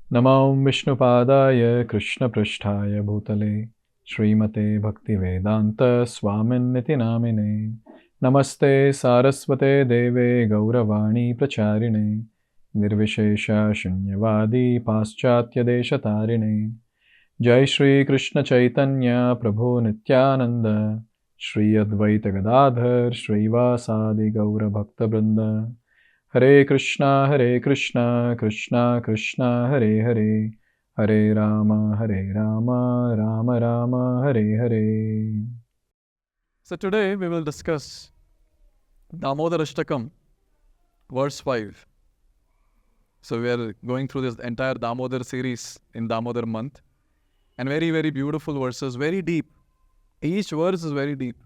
Namo Vishnupadaya Krishna Prasthaya Bhutale Srimate Bhaktivedanta Swaminiti Namine Namaste Saraswate Deve Gauravani Pracharine Nirvishesha Shunyavadi Paschatya Deshatarine Jai Shri Krishna Chaitanya Prabhu Nityananda Shri Advaita Gadadhar Shri Vasadi Gaura Bhakta Vrinda Hare Krishna, Krishna Krishna, Hare Hare, Hare Rama, Rama Rama, Hare Hare. So today we will discuss Damodarāṣṭakaṁ, verse 5. So we are going through this entire Damodar series in Damodar month. And very, very beautiful verses, very deep. Each verse is very deep.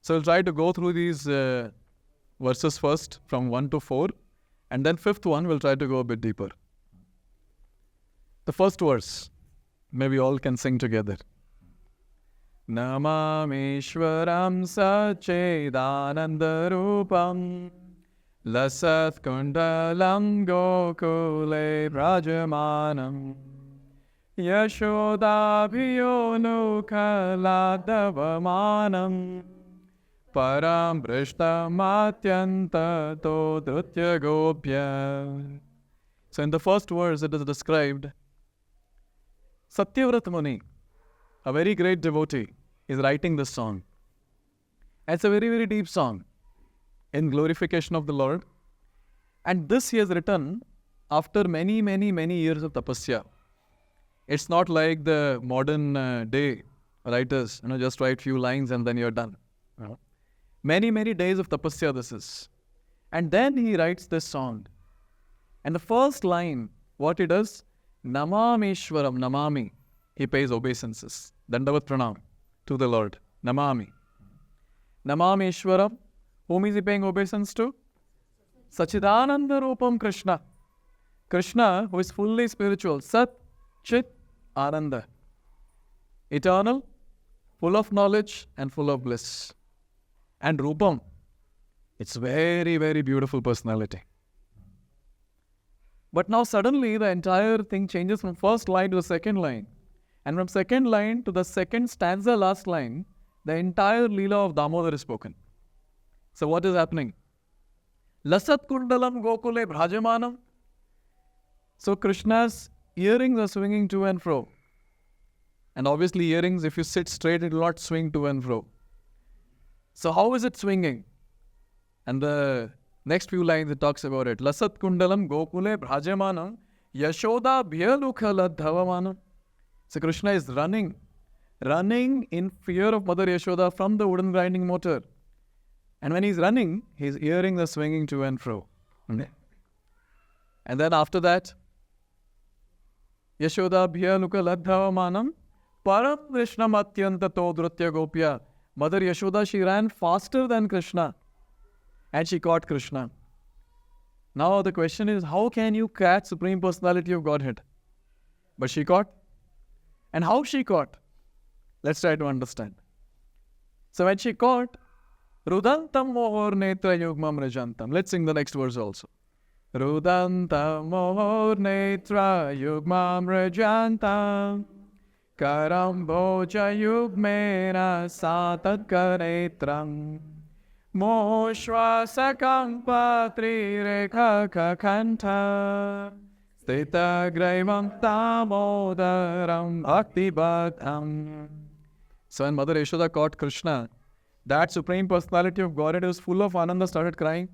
So we'll try to go through these verses first from 1 to 4. And then fifth one, we'll try to go a bit deeper. The first verse, maybe all can sing together. Namāmīśvaram sac-cid-ānanda-rūpam lasat-kun gokule bhrājamanam yaśodā-bhiyolūkhalād dhāvamānam parāmr atyantato drutya gopyā. So in the first verse it is described, Satyavrat Muni, a very great devotee, is writing this song. It's a very, very deep song in glorification of the Lord. And this he has written after many, many, many years of tapasya. It's not like the modern day writers, just write few lines and then you're done. Many, many days of tapasya this is. And then he writes this song. And the first line, what he does, namāmīśvaram, namami, he pays obeisances. Dandavat pranam to the Lord. Namami. Namāmīśvaram, whom is he paying obeisance to? Sac-cid-ānanda-rūpam Krishna. Krishna, who is fully spiritual. Sac-cid-ānanda. Eternal, full of knowledge and full of bliss. And Rūpam, it's very, very beautiful personality. But now suddenly the entire thing changes from first line to the second line. And from second line to the second stanza last line, the entire Leela of Damodara is spoken. So what is happening? Lasat-kun gokule bhrājamanam. So Krishna's earrings are swinging to and fro. And obviously earrings, if you sit straight, it will not swing to and fro. So how is it swinging? And the next few lines it talks about it. Lasat-kun gokule bhrājamanam yaśodā-bhiyolūkhalād dhāvamānam. So Krishna is running in fear of Mother Yasoda from the wooden grinding mortar. And when he's running, his earrings are swinging to and fro. And then after that, yaśodā-bhiyolūkhalād dhāvamānam parāmr atyantato drutya gopyā. Mother Yasoda, she ran faster than Krishna. And she caught Krishna. Now the question is, how can you catch Supreme Personality of Godhead? But she caught. And how she caught? Let's try to understand. So when she caught, Rudantam mohor netra yugmam rajantam. Let's sing the next verse also. Rudantam mohor netra yugmam rajantam karamboja yugmena satat-kunetram moshvasakam patri rekha kakanta Stita graivam Damodaram bhakti bhaktam. So when Mother Yasoda caught Krishna, that Supreme Personality of Godhead was full of ananda, started crying.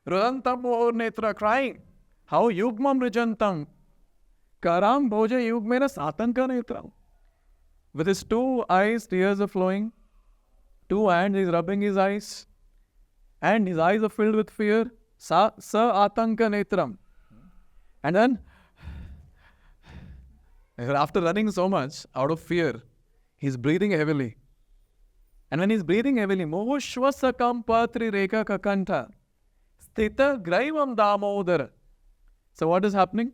Rudantam mohor netra, crying. How yugmam rijantam. Karam bhoja yugmena satankanetram. With his two eyes, tears are flowing. Two hands, he's rubbing his eyes. And his eyes are filled with fear. Sa-atankanetram. And then, after running so much, out of fear, he's breathing heavily. And when he's breathing heavily, mohoshvasakam patri rekha kakanta stita graivam Damodara. So what is happening?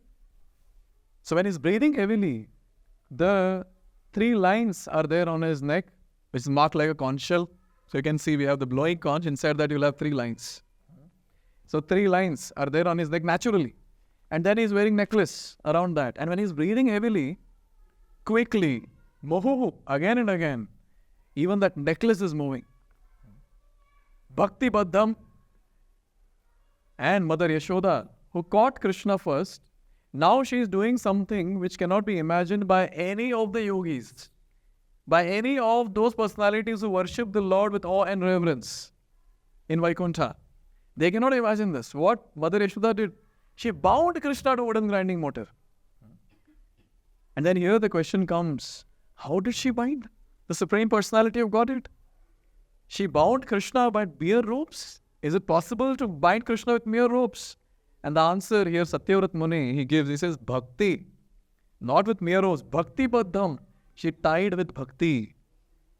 So when he's breathing heavily, the 3 lines are there on his neck, which is marked like a conch shell. So you can see we have the blowing conch. Inside that you'll have 3 lines. So 3 lines are there on his neck naturally. And then he's wearing necklace around that. And when he's breathing heavily, quickly, again and again, even that necklace is moving. Bhakti Baddham and Mother Yasoda, who caught Krishna first, now she is doing something which cannot be imagined by any of the yogis, by any of those personalities who worship the Lord with awe and reverence in Vaikuntha. They cannot imagine this. What Mother Yasoda did, she bound Krishna to wooden grinding mortar. And then here the question comes, how did she bind the Supreme Personality of Godhead? She bound Krishna by mere ropes. Is it possible to bind Krishna with mere ropes? And the answer here, Satyavrat Muni, he gives, he says, Bhakti. Not with mere ropes. Bhakti Baddham. She tied with Bhakti.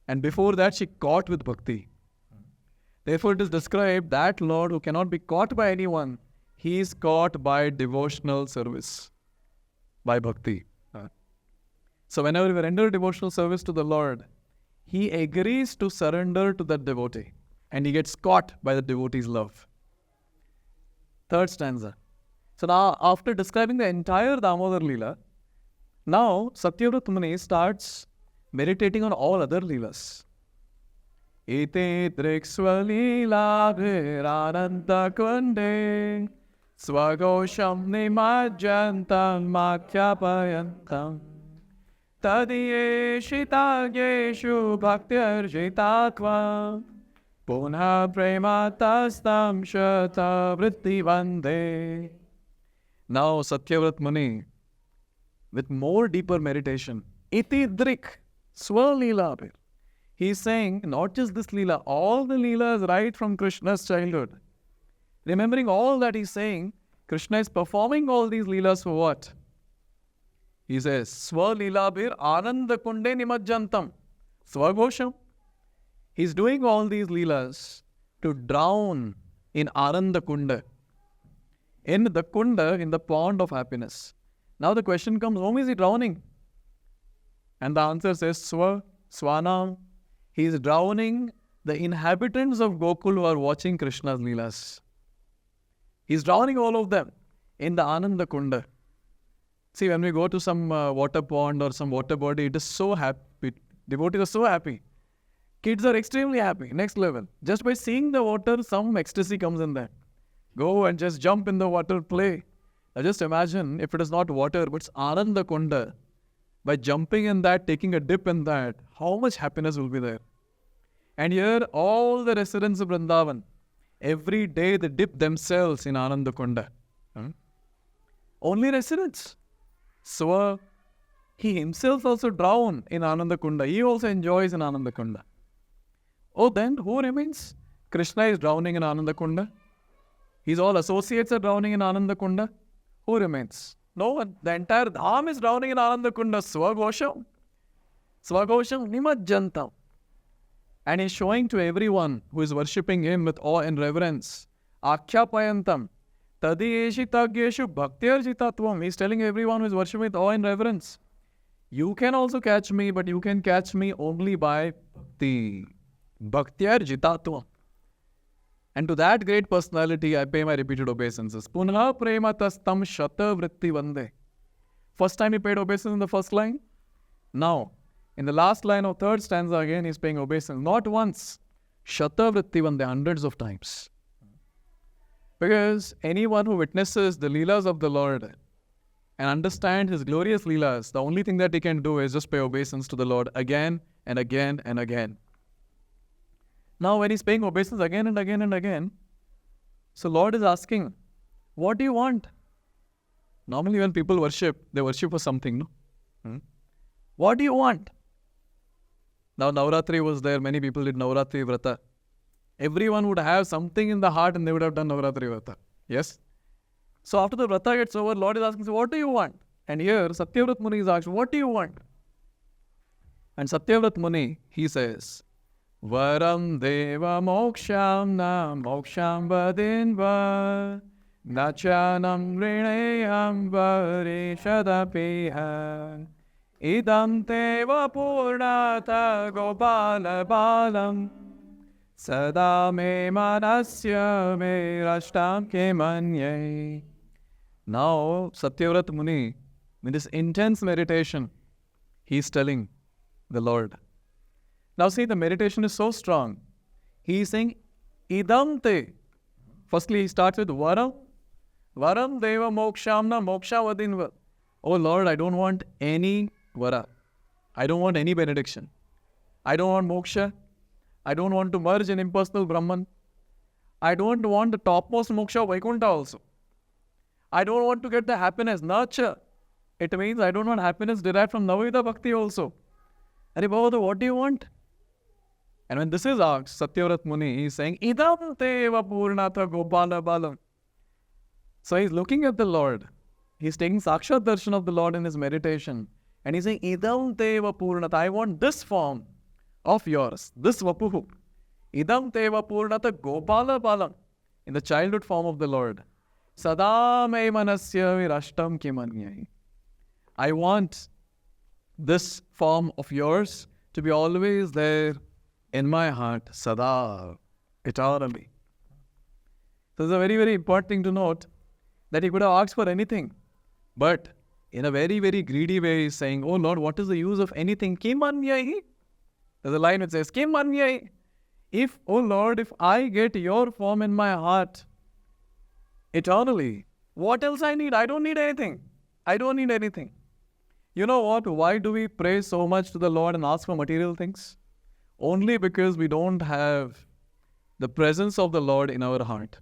And before that, she caught with Bhakti. Therefore, it is described that Lord who cannot be caught by anyone, he is caught by devotional service, by Bhakti. So whenever we render devotional service to the Lord, he agrees to surrender to that devotee. And he gets caught by the devotee's love. Third stanza. So now, after describing the entire Damodar Leela, now Satyavrat Muni starts meditating on all other Leelas. Ite driksva leela bhrājananta kunde svagosham nimajjantam makyapayantam tadiyeshitagyeshu bhaktyarjitatva punha prematastam shata vritti vande. Now Satyavrat Muni, with more deeper meditation, iti drik swa leela bhir. He is saying, not just this Leela, all the Leelas right from Krishna's childhood. Remembering all that he's saying, Krishna is performing all these Leelas for what? He says, Swa Leela bir Ananda Kunde Nimajjantam. Swagosham. He's doing all these Leelas to drown in Ananda Kunda. In the Kunda, in the pond of happiness. Now the question comes, whom is he drowning? And the answer says, Swa, Swanam. He is drowning the inhabitants of Gokula who are watching Krishna's Leelas. He is drowning all of them in the Ananda Kunda. See, when we go to some water pond or some water body, it is so happy. Devotees are so happy. Kids are extremely happy. Next level. Just by seeing the water, some ecstasy comes in there. Go and just jump in the water, play. Now just imagine if it is not water, but it's Ananda Kunda. By jumping in that, taking a dip in that, how much happiness will be there? And here, all the residents of Vrindavan, every day they dip themselves in Ananda Kunda. Only residents. So, he himself also drown in Ananda Kunda. He also enjoys in Ananda Kunda. Oh, then who remains? Krishna is drowning in Ananda Kunda. His all associates are drowning in Ananda Kunda. Who remains? No one. The entire dham is drowning in Ananda Kunda. Swagosham. Swagosham nimajjantam. And he's showing to everyone who is worshipping him with awe and reverence. Akhyapayantam. Tadiyeshitagyeshu bhaktyarjitatvam. He's telling everyone who is worshipping with awe and reverence. You can also catch me, but you can catch me only by bhakti. Bhaktyarjitatvam. And to that great personality, I pay my repeated obeisances. Punha prematastam shata vritti vande. First time he paid obeisance in the first line. Now, in the last line of third stanza again, he's paying obeisance. Not once. Shata vritti vande, hundreds of times. Because anyone who witnesses the Leelas of the Lord and understands his glorious Leelas, the only thing that he can do is just pay obeisance to the Lord again and again and again. Now when he's paying obeisance again and again and again, so Lord is asking, what do you want? Normally when people worship, they worship for something, no? What do you want? Now Navratri was there, many people did Navratri Vrata. Everyone would have something in the heart and they would have done Navratri Vrata. Yes? So after the Vrata gets over, Lord is asking, so what do you want? And here Satyavrat Muni is asked, what do you want? And Satyavrat Muni, he says, Varam deva moksham na moksham vadinva nachanam rinayam varishadapiha idam teva purnata gopala balam sada me manasya me rashtam ke manye. Now, Satyavrat Muni, with this intense meditation, he is telling the Lord. Now see, the meditation is so strong. He is saying, idam te. Firstly, he starts with varam. Varam deva mokshamna moksha vadinva. Oh Lord, I don't want any vara. I don't want any benediction. I don't want moksha. I don't want to merge in impersonal Brahman. I don't want the topmost moksha Vaikuntha also. I don't want to get the happiness, nurture. It means I don't want happiness derived from Navavida Bhakti also. Are Bhagavata, what do you want? And when this is asked, Satyavrat Muni is saying, idam teva purnatha gopala balam. So he's looking at the Lord. He's taking sakshat darshan of the Lord in his meditation. And he's saying, idam teva purnatha. I want this form of yours, this vapuhu. Idam teva purnatha gopala balam. In the childhood form of the Lord. Sada me manasya virashtam kimanyai. I want this form of yours to be always there in my heart, sada, eternally. So it's a very, very important thing to note that he could have asked for anything. But in a very, very greedy way, he's saying, oh Lord, what is the use of anything? Kim anyai? There's a line which says, Kim anyai? If, oh Lord, if I get your form in my heart eternally, what else I need? I don't need anything. I don't need anything. You know what? Why do we pray so much to the Lord and ask for material things? Only because we don't have the presence of the Lord in our heart.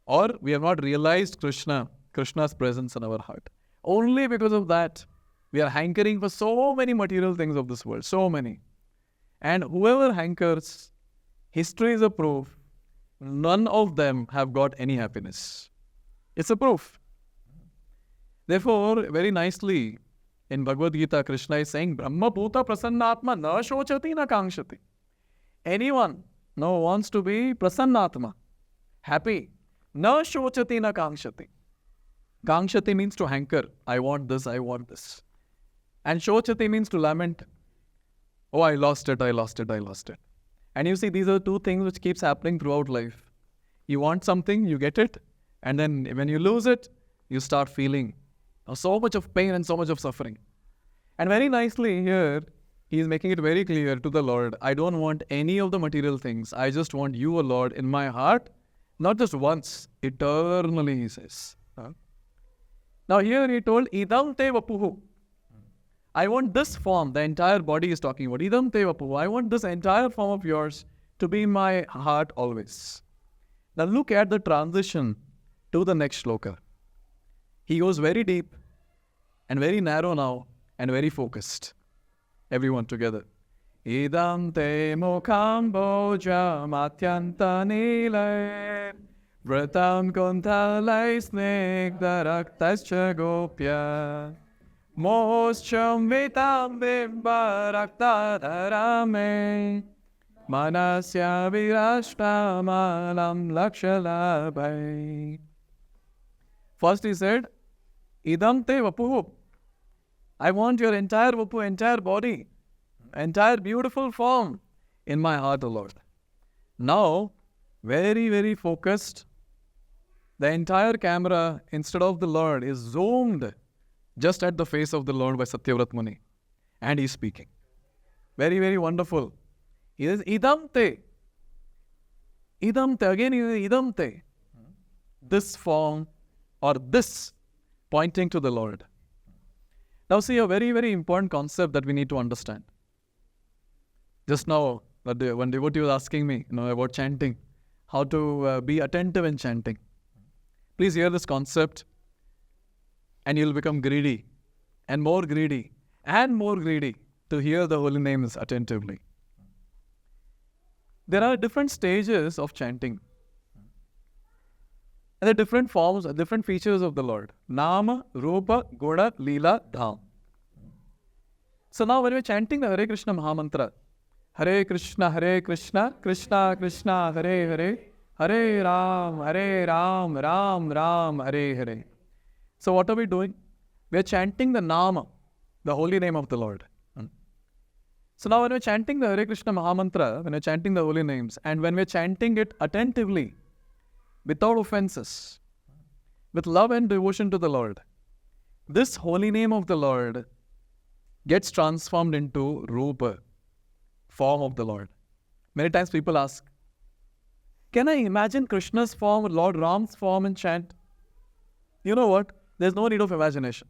Or we have not realized Krishna's presence in our heart. Only because of that, we are hankering for so many material things of this world. So many. And whoever hankers, history is a proof, none of them have got any happiness. It's a proof. Therefore, very nicely, in Bhagavad Gita, Krishna is saying, Brahma bhuta prasannatma na shochati na kangshati. Anyone wants to be prasannatma, happy, na shochati na kangshati. Kangshati means to hanker. I want this, I want this. And shochati means to lament. Oh, I lost it, I lost it, I lost it. And you see, these are two things which keeps happening throughout life. You want something, you get it. And then when you lose it, you start feeling so much of pain and so much of suffering. And very nicely here, he is making it very clear to the Lord, I don't want any of the material things. I just want you, O Lord, in my heart, not just once, eternally, he says. Now here he told, idam te vapuhu. I want this form, the entire body is talking about. Idam te vapuhu. I want this entire form of yours to be in my heart always. Now look at the transition to the next shloka. He goes very deep and very narrow now and very focused. Everyone together. Idam te mukham bojam atyantanile vratam kuntalai snigdaraktascha gopyā moscham vitam bimbaraktadarame manasya virashtamanam lakshalabhai. First he said, idam te vapuhu. I want your entire vapu, entire body, entire beautiful form in my heart, O Lord. Now, very, very focused, the entire camera, instead of the Lord, is zoomed just at the face of the Lord by Satyavrat Muni. And he's speaking. Very, very wonderful. He says, idam te. Idam te. Again, he says, idam te. This form or this pointing to the Lord. Now see, a very, very important concept that we need to understand. Just now, one devotee was asking me, about chanting, how to be attentive in chanting. Please hear this concept and you'll become greedy and more greedy to hear the holy names attentively. There are different stages of chanting. And the different forms, different features of the Lord. Nama, Rupa, Guna, Leela, Dham. So now when we're chanting the Hare Krishna Mahamantra, Hare Krishna, Krishna Krishna, Hare Hare, Hare Ram, Ram Ram, Hare Hare. So what are we doing? We're chanting the Nama, the holy name of the Lord. So now when we're chanting the Hare Krishna Mahamantra, when we're chanting the holy names, and when we're chanting it attentively, without offenses, with love and devotion to the Lord, this holy name of the Lord gets transformed into Rūpa, form of the Lord. Many times people ask, can I imagine Krishna's form, Lord Ram's form and chant? You know what? There's no need of imagination.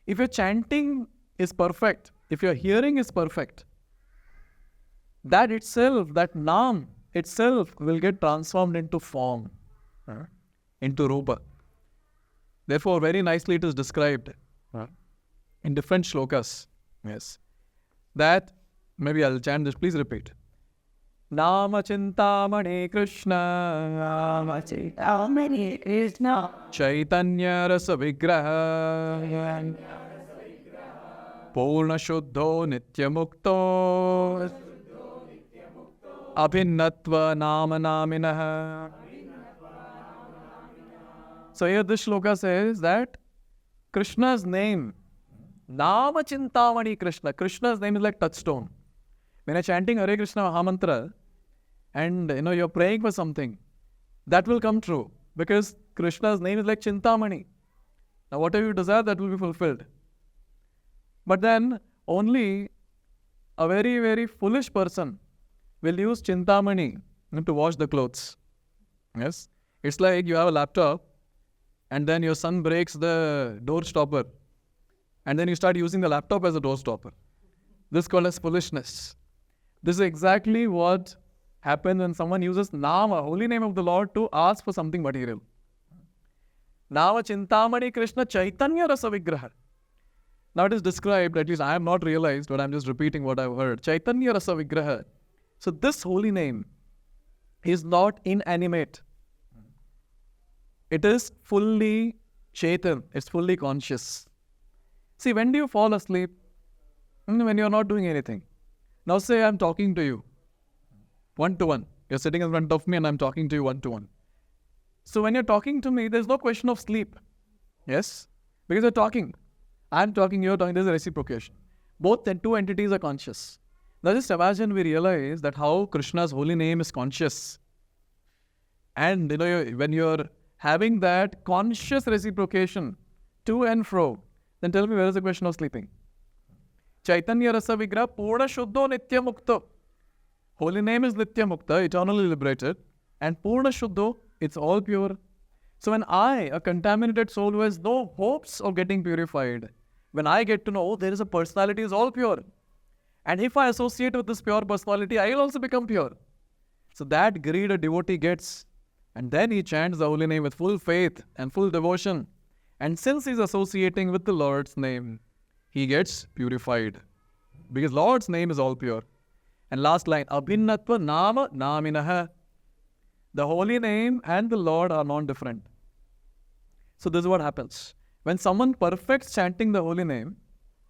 If your chanting is perfect, if your hearing is perfect, that itself, that Naam itself will get transformed into form, into Rūpa. Therefore, very nicely it is described in different shlokas. Yes. That, maybe I'll chant this, please repeat. Nama Chintamani Krishna, Nama Chintamani Krishna, Chaitanya Rasa Vigraha, Purna Shuddho Nitya Mukto, Abhinnatva Namāmīśvaram. So here this shloka says that Krishna's name, Nama Chintamani Krishna, Krishna's name is like touchstone. When you're chanting Hare Krishna Mahamantra and you're praying for something, that will come true because Krishna's name is like Chintamani. Now whatever you desire, that will be fulfilled. But then only a very, very foolish person will use Chintamani to wash the clothes. Yes? It's like you have a laptop and then your son breaks the door stopper and then you start using the laptop as a door stopper. This is called as foolishness. This is exactly what happens when someone uses Nama, holy name of the Lord, to ask for something material. Nama Chintamani Krishna Chaitanya Rasa Vigraha. Now it is described, at least I have not realized, but I am just repeating what I have heard. Chaitanya Rasa Vigraha. So this holy name is not inanimate. It is fully Chaitan. It's fully conscious. See, when do you fall asleep? When you are not doing anything. Now say I am talking to you, one-to-one. You're sitting in front of me and I'm talking to you one-to-one. So when you're talking to me, there's no question of sleep. Yes? Because you're talking. I'm talking, you're talking, there's a reciprocation. Both the two entities are conscious. Now just imagine we realize that how Krishna's holy name is conscious. And when you're having that conscious reciprocation to and fro, then tell me where is the question of sleeping? Chaitanya Rasa Vigraha Purna Shuddho Nitya Mukto. Holy name is Nitya Mukta, eternally liberated. And Purna Shuddho, it's all pure. So when I, a contaminated soul who has no hopes of getting purified, when I get to know, oh, there is a personality is all pure. And if I associate with this pure personality, I will also become pure. So that greed a devotee gets. And then he chants the holy name with full faith and full devotion. And since he's associating with the Lord's name, he gets purified. Because Lord's name is all pure. And last line, Abhinnatva Nama Naminaha. The holy name and the Lord are non-different. So this is what happens. When someone perfects chanting the holy name,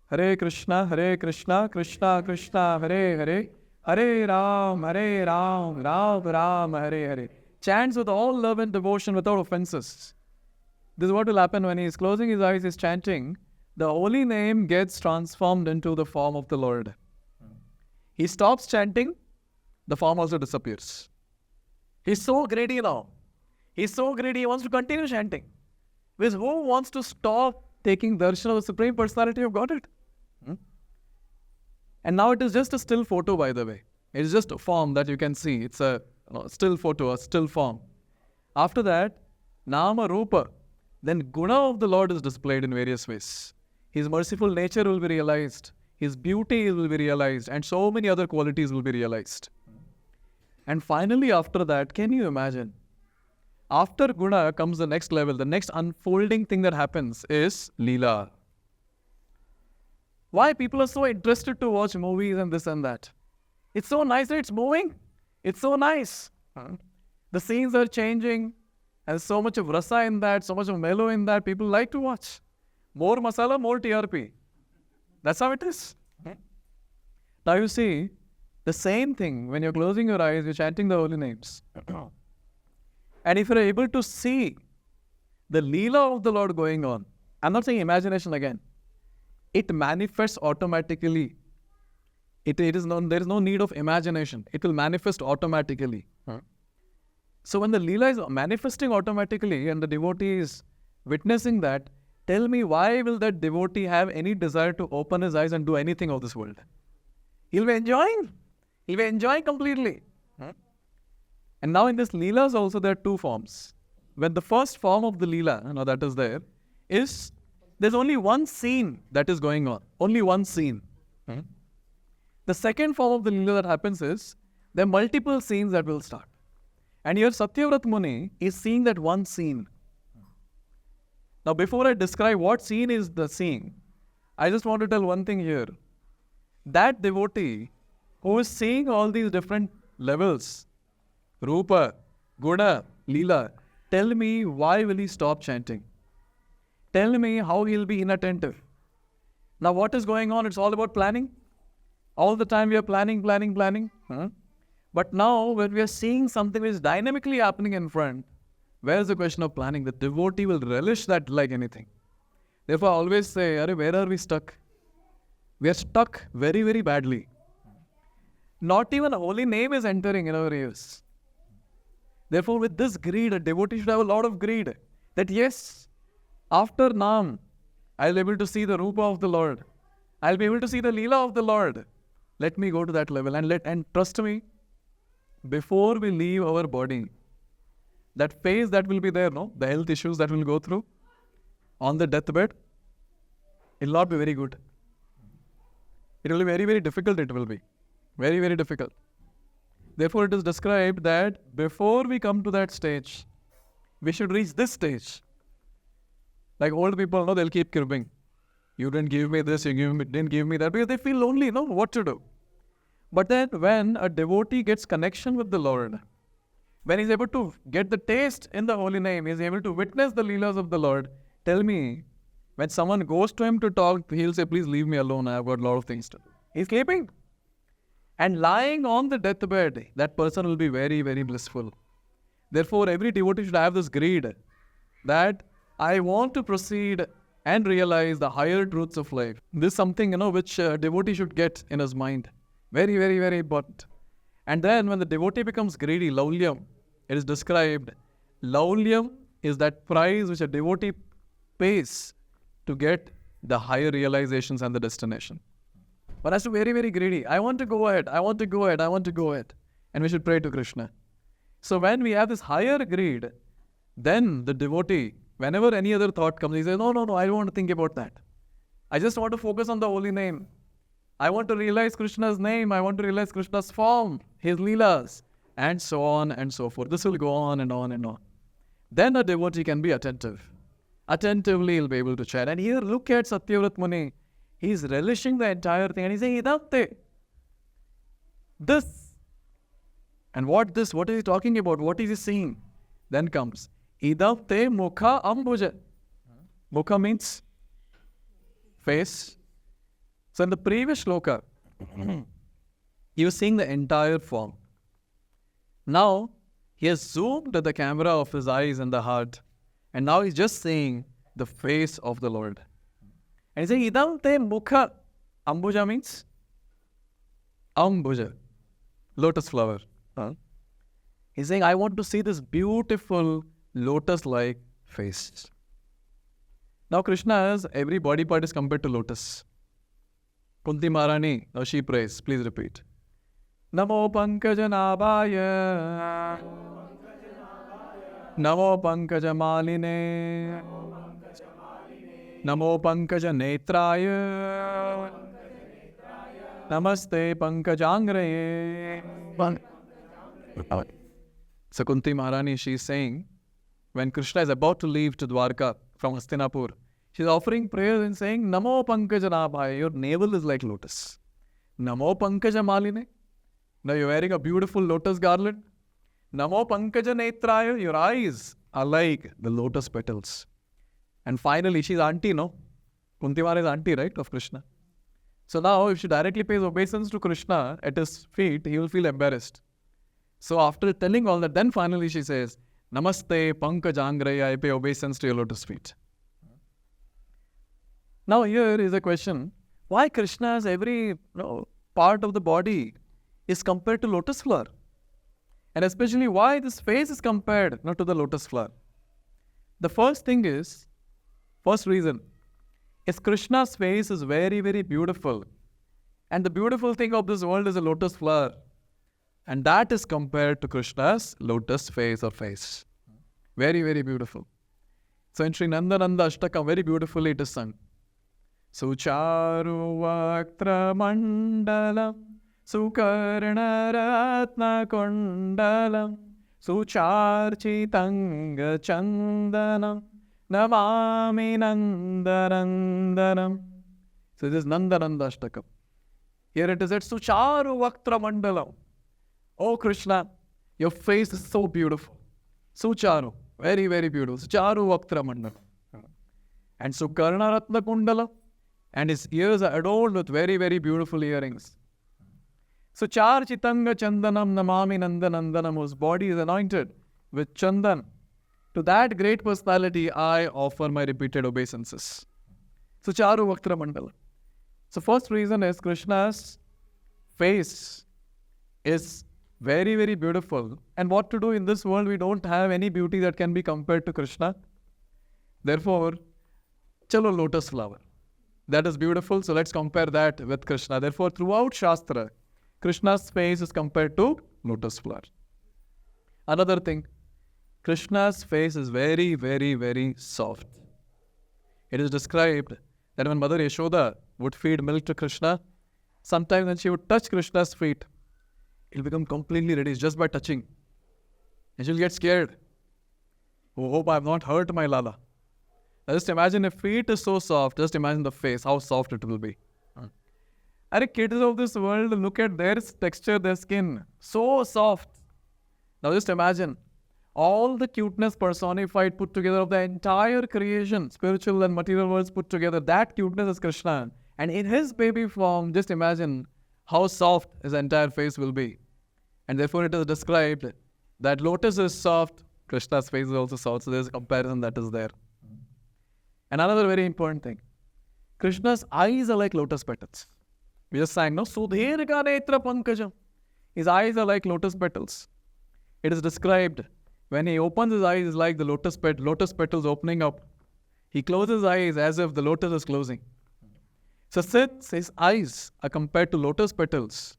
Hare Krishna, Krishna Krishna, Hare Hare, Hare Ram, Ram Ram, Hare Hare. Chants with all love and devotion without offenses. This is what will happen when he is closing his eyes, he is chanting. The holy name gets transformed into the form of the Lord. He stops chanting, the form also disappears. He's so greedy now. He's so greedy, he wants to continue chanting. Because who wants to stop taking darshan of the Supreme Personality of Godhead? And now it is just a still photo, by the way. It is just a form that you can see. It's a still photo, a still form. After that, Nama Rūpa, then Guna of the Lord is displayed in various ways. His merciful nature will be realized. His beauty will be realized. And so many other qualities will be realized. And finally, after that, can you imagine? After Guna comes the next level. The next unfolding thing that happens is Leela. Why people are so interested to watch movies and this and that? It's so nice that it's moving. It's so nice. The scenes are changing. And so much of rasa in that, so much of mellow in that. People like to watch. More masala, more TRP. That's how it is. Now you see, the same thing, when you're closing your eyes, you're chanting the holy names. And if you're able to see the Leela of the Lord going on, I'm not saying imagination again, it manifests automatically. There is no need of imagination. It will manifest automatically. So when the Leela is manifesting automatically and the devotee is witnessing that, tell me, why will that devotee have any desire to open his eyes and do anything of this world? He'll be enjoying. He'll be enjoying completely. And now in this Leelas also there are two forms. When the first form of the Leela, that is there, is there's only one scene that is going on. Only one scene. The second form of the Leela that happens is there are multiple scenes that will start. And here Satyavrat Muni is seeing that one scene. Now before I describe what scene is the scene, I just want to tell one thing here. That devotee who is seeing all these different levels, Rupa, Guna, Leela, tell me, why will he stop chanting? Tell me how he'll be inattentive. Now what is going on? It's all about planning. All the time we are planning. But now when we are seeing something which is dynamically happening in front, where is the question of planning? The devotee will relish that like anything. Therefore I always say, where are we stuck? We are stuck very, very badly. Not even a holy name is entering in our ears. Therefore, with this greed, a devotee should have a lot of greed. That yes, after Nam, I'll be able to see the Rupa of the Lord. I'll be able to see the Leela of the Lord. Let me go to that level and trust me, before we leave our body, that phase that will be there, the health issues that we'll go through on the deathbed, it will not be very good. It will be very, very difficult. It will be very, very difficult. Therefore, it is described that before we come to that stage, we should reach this stage. Like old people, they'll keep cribbing. You didn't give me this, you didn't give me that, because they feel lonely, what to do. But then when a devotee gets connection with the Lord, when he's able to get the taste in the holy name, he's able to witness the Leelas of the Lord, tell me, when someone goes to him to talk, he'll say, please leave me alone, I've got a lot of things to do. He's sleeping. And lying on the deathbed, that person will be very, very blissful. Therefore, every devotee should have this greed that I want to proceed and realize the higher truths of life. This is something, which a devotee should get in his mind. Very, very, very important. And then when the devotee becomes greedy, laulyam, it is described, laulyam is that price which a devotee pays to get the higher realizations and the destination. One has to be very, very greedy. I want to go ahead. And we should pray to Krishna. So when we have this higher greed, then the devotee, whenever any other thought comes, he says, no, I don't want to think about that. I just want to focus on the holy name. I want to realize Krishna's name. I want to realize Krishna's form, his leelas, and so on and so forth. This will go on and on and on. Then a devotee can be attentive. Attentively he'll be able to chant. And here look at Satyavrat Muni. He's relishing the entire thing and he's saying, Idante. This. And what this? What is he talking about? What is he saying? Then comes, Idante mukha ambuja. Mukha means face. So in the previous shloka, he was seeing the entire form. Now, he has zoomed the camera of his eyes and the heart. And now he's just seeing the face of the Lord. And he's saying, Idante mukha. Ambuja means? Ambuja. Lotus flower. He's saying, I want to see this beautiful lotus-like face. Now Krishna's every body part is compared to lotus. Kunti Maharani, now she prays. Please repeat. Namo Pankajanabhaya. Namo Pankajamaline. Namo Pankajanetraya. Namaste Pankajangraye. So Kunti Maharani, she is saying, when Krishna is about to leave to Dwarka from Hastinapur, she is offering prayers and saying, Namo Pankajanabhaya, your navel is like lotus. Namo Pankajamaline. Now you are wearing a beautiful lotus garland. Namo Pankajanetraya, your eyes are like the lotus petals. And finally, she is auntie, no? Kunti Maharani is auntie, right, of Krishna. So now, if she directly pays obeisance to Krishna at his feet, he will feel embarrassed. So after telling all that, then finally she says, Namaste Pankajangraya, I pay obeisance to your lotus feet. Now here is a question, why Krishna's every part of the body is compared to lotus flower? And especially why this face is compared to the lotus flower? The first thing is, First reason is Krishna's face is very, very beautiful. And the beautiful thing of this world is a lotus flower. And that is compared to Krishna's lotus face or face. Very, very beautiful. So in Śrī Śrī Dāmodarāṣṭakaṁ, very beautifully it is sung. Sucharu vaktra mandalam sukarna kundalam sucharchitanga chandanam namāmīśvaram. So this is Śrī Here it is at Sucharu vaktra mandalam. Oh Krishna, your face is so beautiful. Sucharu, very, very beautiful. Sucharu vaktra mandalam. And Sukarna ratna kundalam. And his ears are adorned with very, very beautiful earrings. So Charchitanga Chandanam namāmīśvaram, whose body is anointed with chandan. To that great personality, I offer my repeated obeisances. So Charu Vaktra Mandala. So first reason is Krishna's face is very, very beautiful. And what to do in this world? We don't have any beauty that can be compared to Krishna. Therefore, chalo lotus flower. That is beautiful, so let's compare that with Krishna. Therefore, throughout Shastra, Krishna's face is compared to lotus flower. Another thing, Krishna's face is very, very, very soft. It is described that when Mother Yasoda would feed milk to Krishna, sometimes when she would touch Krishna's feet, it will become completely ready just by touching. And she'll get scared. Oh, hope I have not hurt my Lala. Now just imagine if feet is so soft, just imagine the face, how soft it will be. And kids of this world, look at their texture, their skin, so soft. Now just imagine all the cuteness personified, put together of the entire creation, spiritual and material worlds put together, that cuteness is Krishna. And in his baby form, just imagine how soft his entire face will be. And therefore it is described that lotus is soft, Krishna's face is also soft. So there's a comparison that is there. And another very important thing, Krishna's eyes are like lotus petals. We just sang, no? Sudhirga netra pankajam. His eyes are like lotus petals. It is described when he opens his eyes like the lotus petals opening up. He closes his eyes as if the lotus is closing. So since his eyes are compared to lotus petals,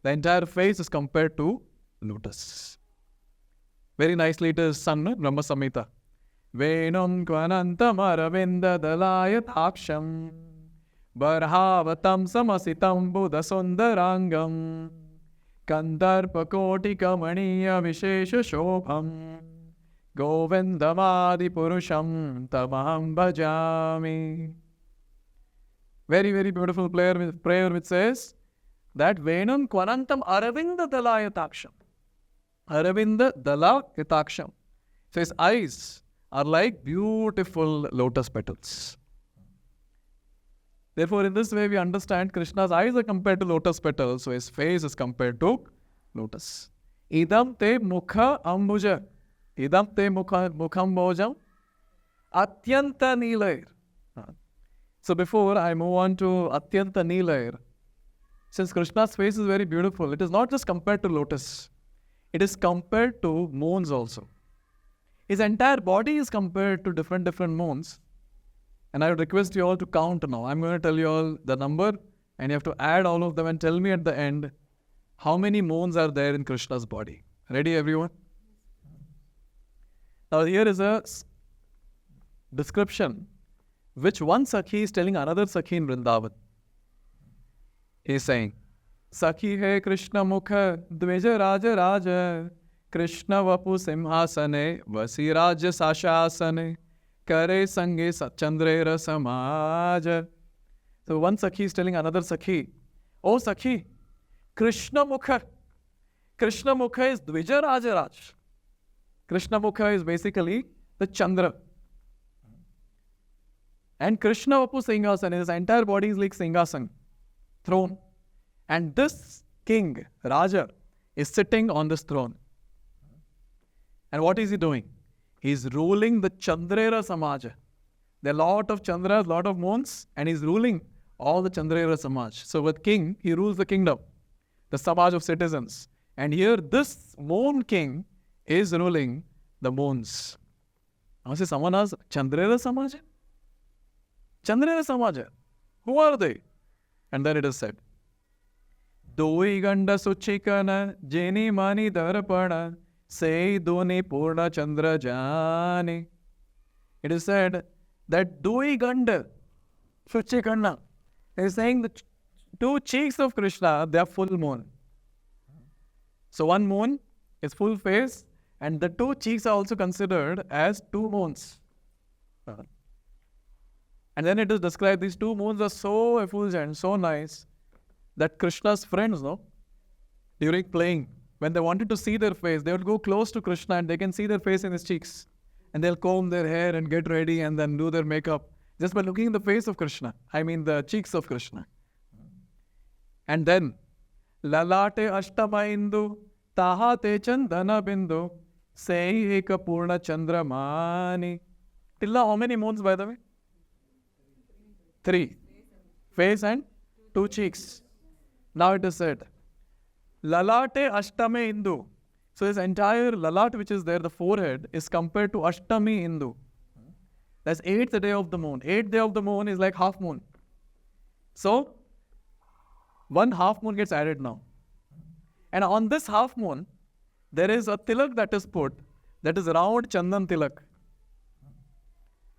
the entire face is compared to lotus. Very nicely it is sung, no? Brahma Samhita. Venam kvanantam aravinda dalayataksham barhavatam samasitam buddha sundarangam kandarpa kotika maniya vishesha shobham govindamadi purusham tamaham bhajami. Very, very beautiful prayer which says that Venam kvanantam aravinda dalayataksham. Aravinda dalayataksham. So his eyes are like beautiful lotus petals. Therefore, in this way, we understand Krishna's eyes are compared to lotus petals, so his face is compared to lotus. Idam te mukha ambuja. Idam te mukham bojam. Atyanta nilair. So before I move on to Atyanta nilair, since Krishna's face is very beautiful, it is not just compared to lotus. It is compared to moons also. His entire body is compared to different moons. And I would request you all to count now. I'm going to tell you all the number and you have to add all of them and tell me at the end how many moons are there in Krishna's body. Ready, everyone? Now here is a description which one Sakhi is telling another Sakhi in Vrindavan. He is saying, Sakhi hai Krishna mukha dvija raja raja Krishna vapu simhasane vasi raja sashasane kare sange chandrera samaja. So one Sakhi is telling another Sakhi, oh Sakhi, Krishna mukha is dvija raja raj. Krishna mukha is basically the Chandra. And Krishna vapu singhasan, his entire body is like singhasan, throne. And this king, Raja, is sitting on this throne. And what is he doing? He is ruling the Chandrera Samaja. There are a lot of Chandras, lot of moons, and he is ruling all the Chandrera Samaj. So with king, he rules the kingdom, the Samaj of citizens. And here this moon king is ruling the moons. Now say someone asks, Chandrera Samaj? Chandrena Samaja. Who are they? And then it is said, Doi ganda suchikana jeni mani darapana say doni purna chandra jani. It is said that Doi ganda suchikana is saying the two cheeks of Krishna, they are full moon. So one moon is full face, and the two cheeks are also considered as two moons. And then it is described, these two moons are so effulgent, so nice, that Krishna's friends, during playing, when they wanted to see their face, they would go close to Krishna and they can see their face in his cheeks. And they'll comb their hair and get ready and then do their makeup just by looking in the face of Krishna. I mean the cheeks of Krishna. And then, lalate ashtama indu, taha te chandana bindu, sei eka purna chandramani. Tilla, how many moons, by the way? 3. Face and 2 cheeks. Now it is said, lalate ashtame indu. So this entire lalat which is there, the forehead, is compared to ashtami indu. That's 8th day of the moon. 8th day of the moon is like half moon. So, 1 half moon gets added now. And on this half moon, there is a tilak that is put, that is round chandan tilak.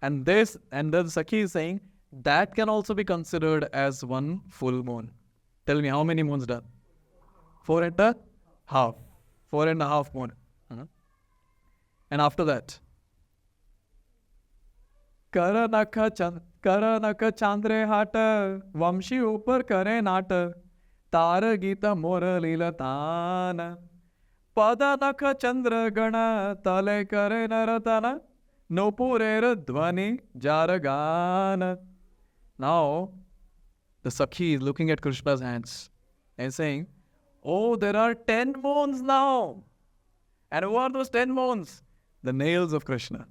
And the Sakhi is saying, that can also be considered as 1 full moon. Tell me, how many moons done? 4 and a half. 4 and a half moon. And after that, Karanaka chandre hata, Vamshi upar kare nata, Tara Gita mora lila tana, Padanaka chandra gana, Tale kare naratana, Nopurera dvani jaragana. Now, the Sakhi is looking at Krishna's hands and saying, oh, there are 10 moons now. And who are those 10 moons? The nails of Krishna.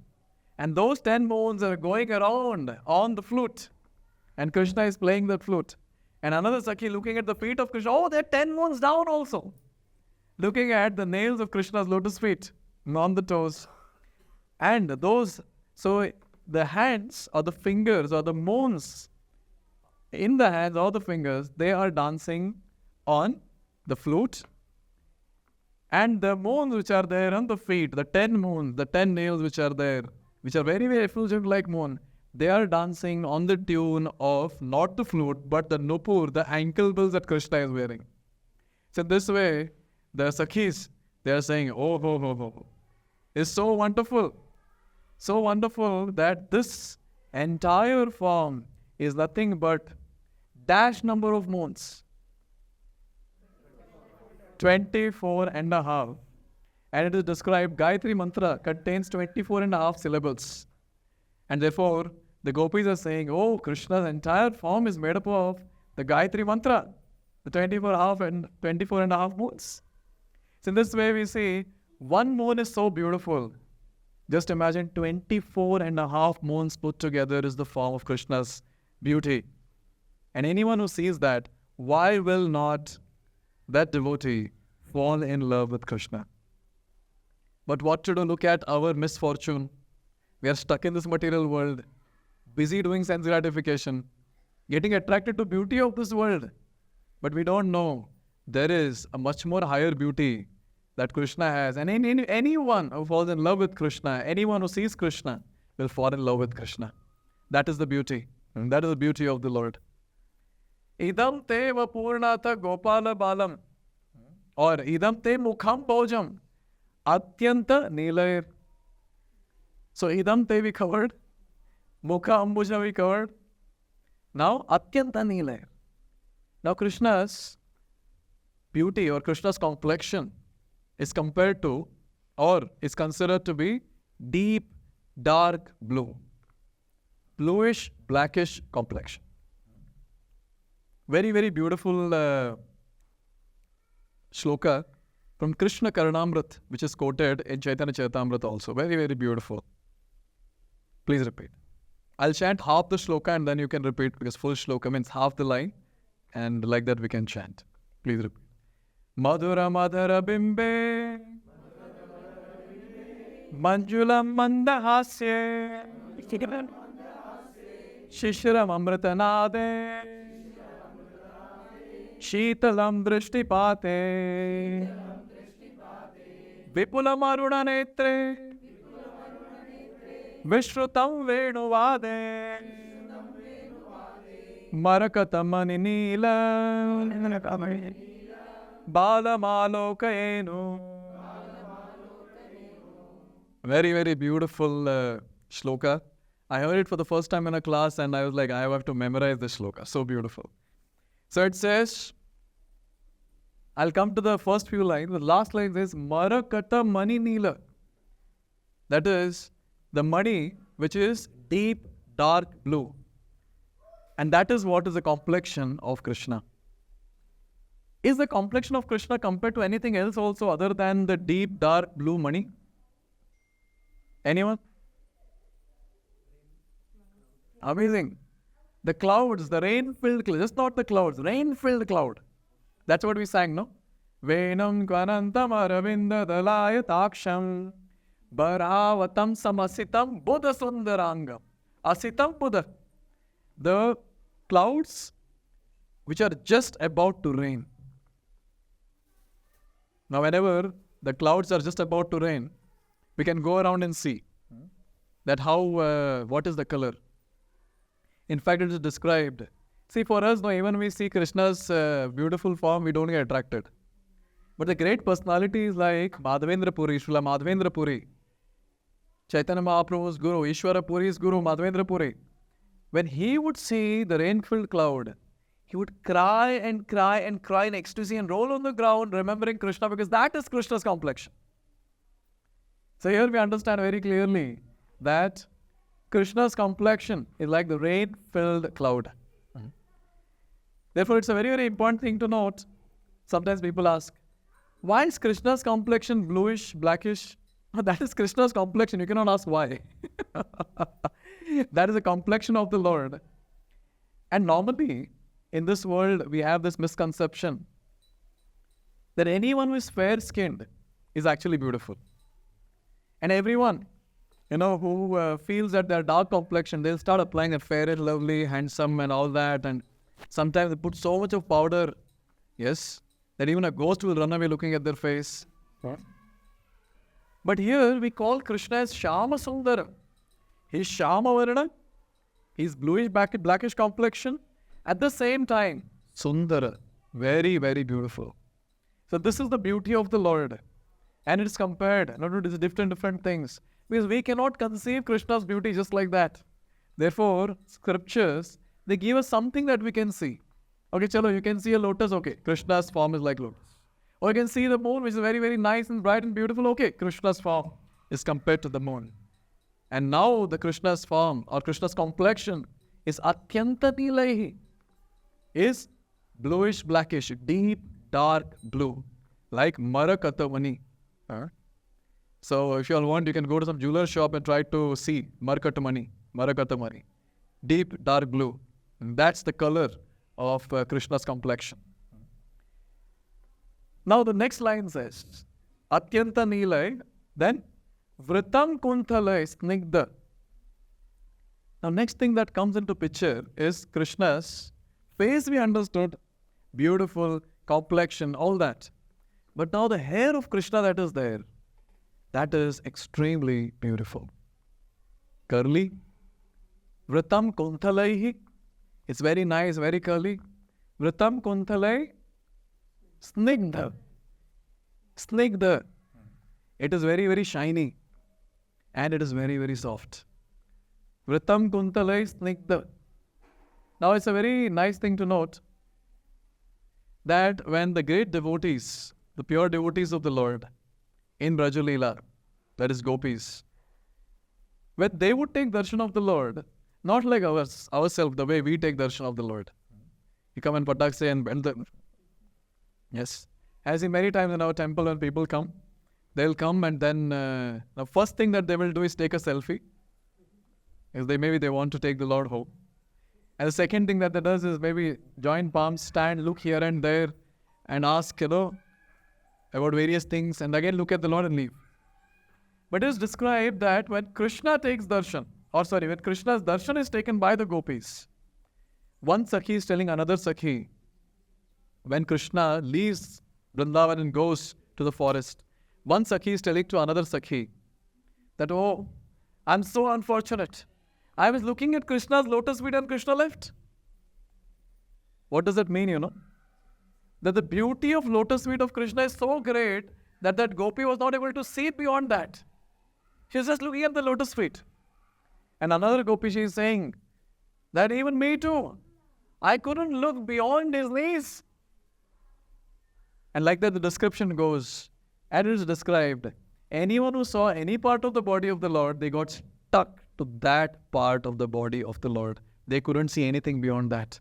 And those 10 moons are going around on the flute. And Krishna is playing that flute. And another Sakhi looking at the feet of Krishna. Oh, there are 10 moons down also. Looking at the nails of Krishna's lotus feet on the toes. And those, so the hands or the fingers or the moons in the hands or the fingers, they are dancing on the flute. And the moons which are there on the feet, the 10 moons, the 10 nails which are there, which are very, very effulgent like moon, they are dancing on the tune of not the flute, but the nupur, the ankle bills that Krishna is wearing. So this way, the Sakhis, they are saying, oh. It's so wonderful that this entire form is nothing but dash number of moons. 24 and a half. And it is described, Gayatri mantra contains 24 and a half syllables. And therefore, the gopis are saying, oh, Krishna's entire form is made up of the Gayatri mantra, the 24 and a half moons. So in this way we see, one moon is so beautiful. Just imagine 24 and a half moons put together is the form of Krishna's beauty. And anyone who sees that, why will not that devotee fall in love with Krishna? But what to do? Look at our misfortune. We are stuck in this material world, busy doing sense gratification, getting attracted to beauty of this world. But we don't know there is a much more higher beauty that Krishna has. And anyone who falls in love with Krishna, anyone who sees Krishna will fall in love with Krishna. That is the beauty. And that is the beauty of the Lord. Idam te vapurnata gopala balam. Or idam te mukham bojam. Atyanta nilayir. So idam te we covered. Mukha ambuja we covered. Now atyanta nilayir. Now Krishna's beauty or Krishna's complexion is compared to or is considered to be deep dark blue. Bluish blackish complexion. Very, very beautiful shloka from Krishna Karnamrit, which is quoted in Chaitanya Charitamrita also. Very, very beautiful. Please repeat. I'll chant half the shloka and then you can repeat, because full shloka means half the line, and like that we can chant. Please repeat. Madhura madhara bimbe Manjulam mandahasye Shishram amritanade, Sheetalam drishtipate, Vipulam aruna netre, Vishrutam venuvade, Marakatamani neela, Balamalokayenu. Very, very beautiful shloka. I heard it for the first time in a class and I was like, I have to memorize this shloka. So beautiful. So it says, I'll come to the first few lines. The last line says, Marakata mani nila. That is the mani which is deep, dark blue. And that is what is the complexion of Krishna. Is the complexion of Krishna compared to anything else also other than the deep, dark blue mani? Anyone? Amazing. The clouds, the rain-filled clouds, just not the clouds, rain-filled cloud. That's what we sang, no? Venam kvanantam aravinda dalayataaksham bharavatam samasitam buddha sundarangam. Asitam buddha. The clouds which are just about to rain. Now whenever the clouds are just about to rain, we can go around and see that how, what is the color. In fact, it is described. See, for us, no, even we see Krishna's beautiful form, we don't get attracted. But the great personalities like Madhavendra Puri, Srila Madhavendra Puri, Chaitanya Mahaprabhu's Guru, Ishwara Puri's Guru, Madhavendra Puri, when he would see the rain-filled cloud, he would cry and cry and cry in ecstasy and roll on the ground remembering Krishna, because that is Krishna's complexion. So here we understand very clearly that Krishna's complexion is like the rain-filled cloud. Therefore, it's a very, very important thing to note. Sometimes people ask, why is Krishna's complexion bluish, blackish? That is Krishna's complexion. You cannot ask why. That is the complexion of the Lord. And normally, in this world, we have this misconception that anyone who is fair-skinned is actually beautiful. And everyone, who feels that they're dark complexion, they'll start applying a fair and lovely, handsome and all that. And sometimes they put so much of powder, yes, that even a ghost will run away looking at their face. Huh? But here we call Krishna as Shama Sundara. He's Shama Varna, he's bluish, blackish complexion. At the same time, Sundara, very, very beautiful. So this is the beauty of the Lord. And it is compared, not to different things. Because we cannot conceive Krishna's beauty just like that. Therefore, scriptures, they give us something that we can see. Okay, chalo, you can see a lotus, okay, Krishna's form is like lotus. Or you can see the moon, which is very, very nice and bright and beautiful, okay, Krishna's form is compared to the moon. And now the Krishna's form or Krishna's complexion is atyantato, is bluish, blackish, deep, dark blue, like Marakata mani. So if you all want, you can go to some jeweler shop and try to see Marakata mani, deep, dark blue. And that's the color of Krishna's complexion. Now the next line says, Atyanta Nilai, then Vritam Kunthalai Snigdha. Now next thing that comes into picture is Krishna's face. We understood, beautiful, complexion, all that. But now the hair of Krishna that is there, that is extremely beautiful. Curly. Vritam Kunthalaihi. It's very nice, very curly. Vritam Kunthalai Snigdha. Snigdha. It is very, very shiny. And it is very, very soft. Vritam Kunthalai Snigdha. Now it's a very nice thing to note that when the great devotees, the pure devotees of the Lord in Brajalila, that is gopis, when they would take darshan of the Lord, not like ourselves, the way we take darshan of the Lord. You come and patak say and bend them. Yes. As in many times in our temple when people come, they'll come and then the first thing that they will do is take a selfie. Because maybe they want to take the Lord home. And the second thing that they does is maybe join palms, stand, look here and there and ask, about various things and again look at the Lord and leave. But it is described that when Krishna takes darshan when Krishna's darshan is taken by the gopis, one Sakhi is telling another Sakhi, when Krishna leaves Vrindavan and goes to the forest, one Sakhi is telling to another Sakhi that, oh, I'm so unfortunate. I was looking at Krishna's lotus feet and Krishna left. What does that mean, That the beauty of lotus feet of Krishna is so great that that gopi was not able to see beyond that. She was just looking at the lotus feet. And another gopi, she is saying that even me too, I couldn't look beyond his knees. And like that the description goes, and it is described, anyone who saw any part of the body of the Lord, they got stuck to that part of the body of the Lord. They couldn't see anything beyond that.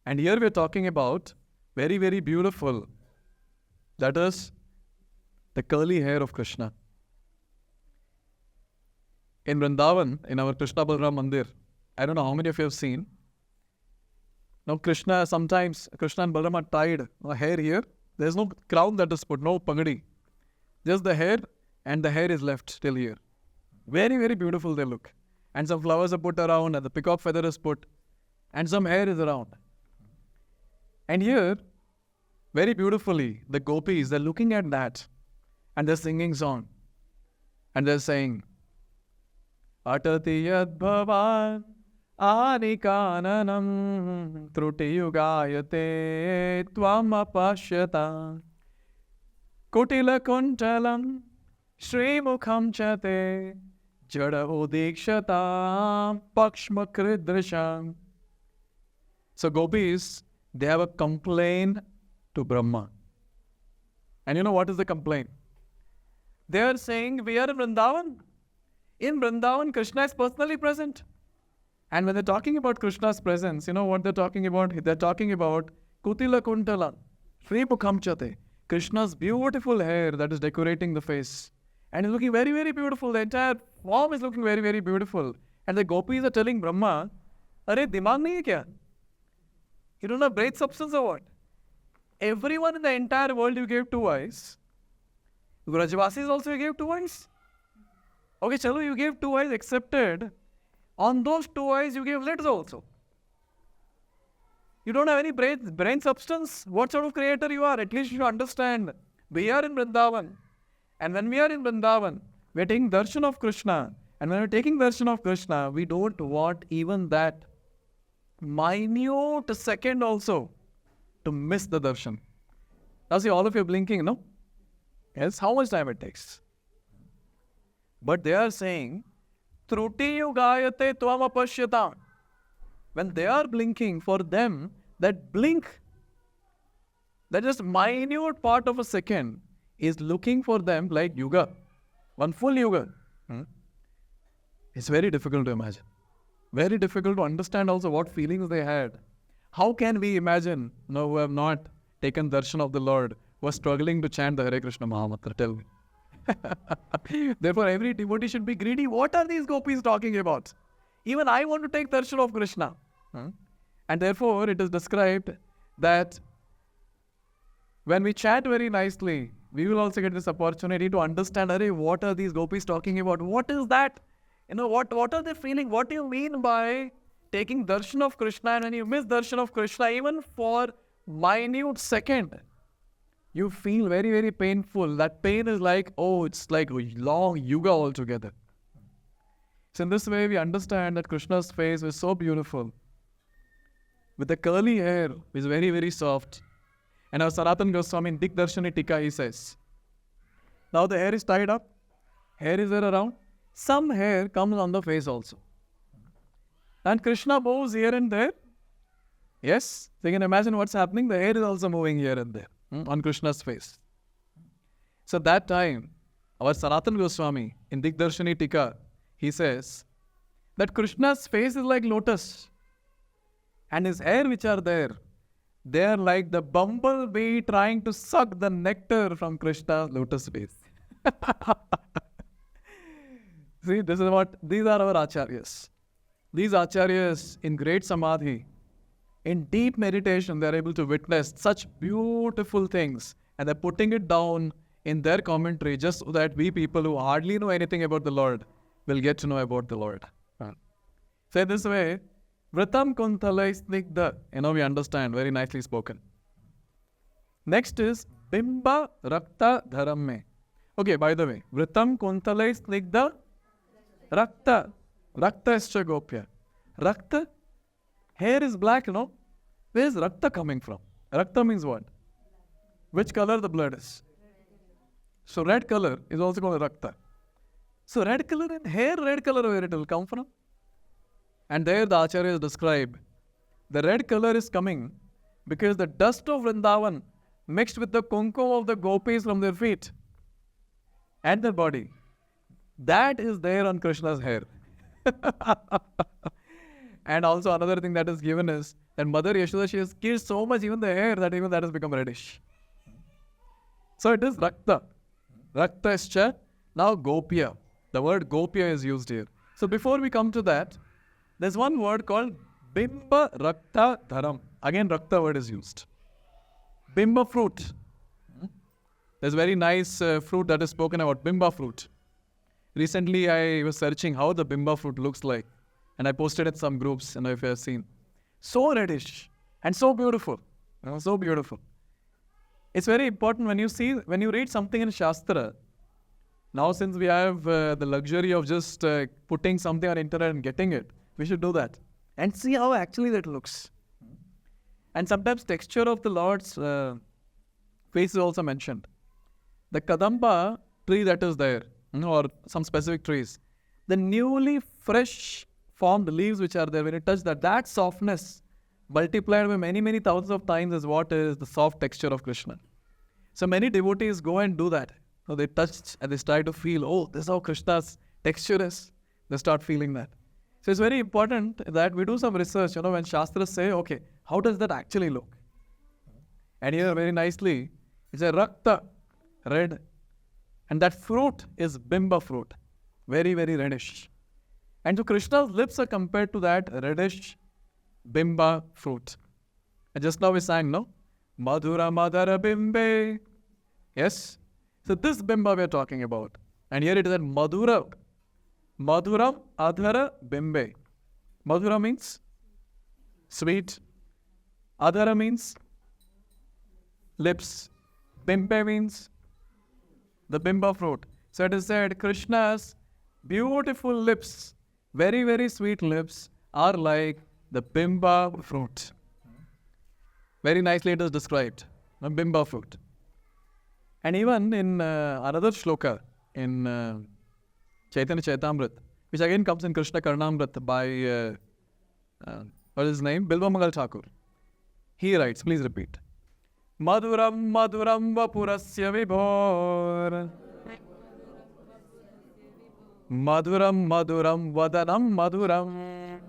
And here we are talking about very, very beautiful, that is the curly hair of Krishna. In Vrindavan, in our Krishna Balram Mandir, I don't know how many of you have seen. Now Krishna and Balram are tied a hair here. There's no crown that is put, no pagadi. Just the hair, and the hair is left till here. Very, very beautiful they look. And some flowers are put around, and the peacock feather is put, and some hair is around. And here, very beautifully, the gopis, they're looking at that, and they're singing song. And they're saying, Atati yad bhavan anikananam trutiyugayate tvam apashyata kutila kuntalam Śrī mukham chate jada udikshata pakshmakridrisham. So gopis, they have a complaint to Brahma. And you know what is the complaint? They are saying, we are in Vrindavan. In Vrindavan, Krishna is personally present. And when they're talking about Krishna's presence, you know what they're talking about? They're talking about Kutila Kuntala, Śrī mukham chate, Krishna's beautiful hair that is decorating the face. And it's looking very, very beautiful. The entire form is looking very, very beautiful. And the gopis are telling Brahma, Are dimag nahi hai kya? You don't have brain substance or what? Everyone in the entire world you gave 2 eyes. Brajvasis also you gave 2 eyes. Okay, chalo, you gave 2 eyes, accepted. On those 2 eyes you gave lids also. You don't have any brain substance. What sort of creator you are? At least you should understand. We are in Vrindavan. And when we are in Vrindavan, we are taking darshan of Krishna. And when we are taking darshan of Krishna, we don't want even that minute second also to miss the darshan. Now see, all of you are blinking, no? Yes, how much time it takes? But they are saying, Trutiyu gayate tvam apashyata. When they are blinking, for them, that blink, that just minute part of a second is looking for them like yuga. One full yuga. It's very difficult to imagine. Very difficult to understand also what feelings they had. How can we imagine, who have not taken darshan of the Lord, who are struggling to chant the Hare Krishna Mahamantra? Tell me. Therefore, every devotee should be greedy. What are these gopis talking about? Even I want to take darshan of Krishna. And therefore, it is described that when we chant very nicely, we will also get this opportunity to understand, what are these gopis talking about? What is that? What are they feeling? What do you mean by taking darshan of Krishna? And when you miss darshan of Krishna, even for minute second, you feel very, very painful. That pain is like, it's like a long yuga altogether. So in this way, we understand that Krishna's face was so beautiful. With the curly hair, which is very, very soft. And our Sanatana Goswami in Dikdarshani Tika, he says, now the hair is tied up, hair is there around, some hair comes on the face also. And Krishna moves here and there. Yes, so you can imagine what's happening. The hair is also moving here and there on Krishna's face. So that time, our Sanatana Goswami in Dikdarshani Tika, he says that Krishna's face is like lotus. And his hair which are there, they are like the bumblebee trying to suck the nectar from Krishna's lotus face. See, these are our acharyas. These acharyas in great samadhi, in deep meditation, they are able to witness such beautiful things, and they're putting it down in their commentary just so that we people who hardly know anything about the Lord, we'll get to know about the Lord. Say this way, Vritam Kuntalai Snigdha. We understand, very nicely spoken. Next is Bimba Rakta Dharamme. Okay, by the way, Vritam Kuntalai Snigdha Rakta. Rakta is gopyā. Rakta, hair is black, no? Where is Rakta coming from? Rakta means what? Which color the blood is? So red color is also called Rakta. So red color and hair, red color, where it will come from? And there the Acharyas describe, the red color is coming because the dust of Vrindavan mixed with the kumkum of the gopis from their feet and their body. That is there on Krishna's hair. And also another thing that is given is that Mother Yasoda, she has kissed so much even the hair that even that has become reddish. So it is Rakta. Rakta is cha. Now gopyā. The word gopyā is used here. So before we come to that, there's one word called Bimba Rakta Dharam. Again, Rakta word is used. Bimba fruit. There's a very nice fruit that is spoken about, Bimba fruit. Recently, I was searching how the Bimba fruit looks like. And I posted it in some groups, if you have seen. So reddish and so beautiful. So beautiful. It's very important when you read something in Shastra. Now, since we have the luxury of just putting something on internet and getting it, we should do that and see how actually that looks. And sometimes texture of the Lord's face is also mentioned. The Kadamba tree that is there, or some specific trees, the newly fresh formed leaves which are there, when you touch that softness multiplied by many, many thousands of times is what is the soft texture of Krishna. So many devotees go and do that. So they touch and they try to feel, oh, this is how Krishna's texture is. They start feeling that. So it's very important that we do some research, when Shastras say, okay, how does that actually look? And here very nicely, it's a Rakta, red. And that fruit is Bimba fruit, very, very reddish. And so Krishna's lips are compared to that reddish Bimba fruit. And just now we sang, no? Madhura Madhara Bimbe. Yes? So this Bimba we are talking about. And here it is at Madhura. Madhuram Adhara Bimbe. Madhura means sweet. Adhara means lips. Bimbe means the Bimba fruit. So it is said Krishna's beautiful lips, very, very sweet lips, are like the Bimba fruit. Very nicely it is described, the Bimba fruit. And even in another shloka in Chaitanya Chaitamrit, which again comes in Krishna Karnamrit by, what is his name? Bilvamangal Thakur. He writes, please repeat. Madhuram Madhuram Vapurasya Vibhor. Madhuram Madhuram Vadanam Madhuram.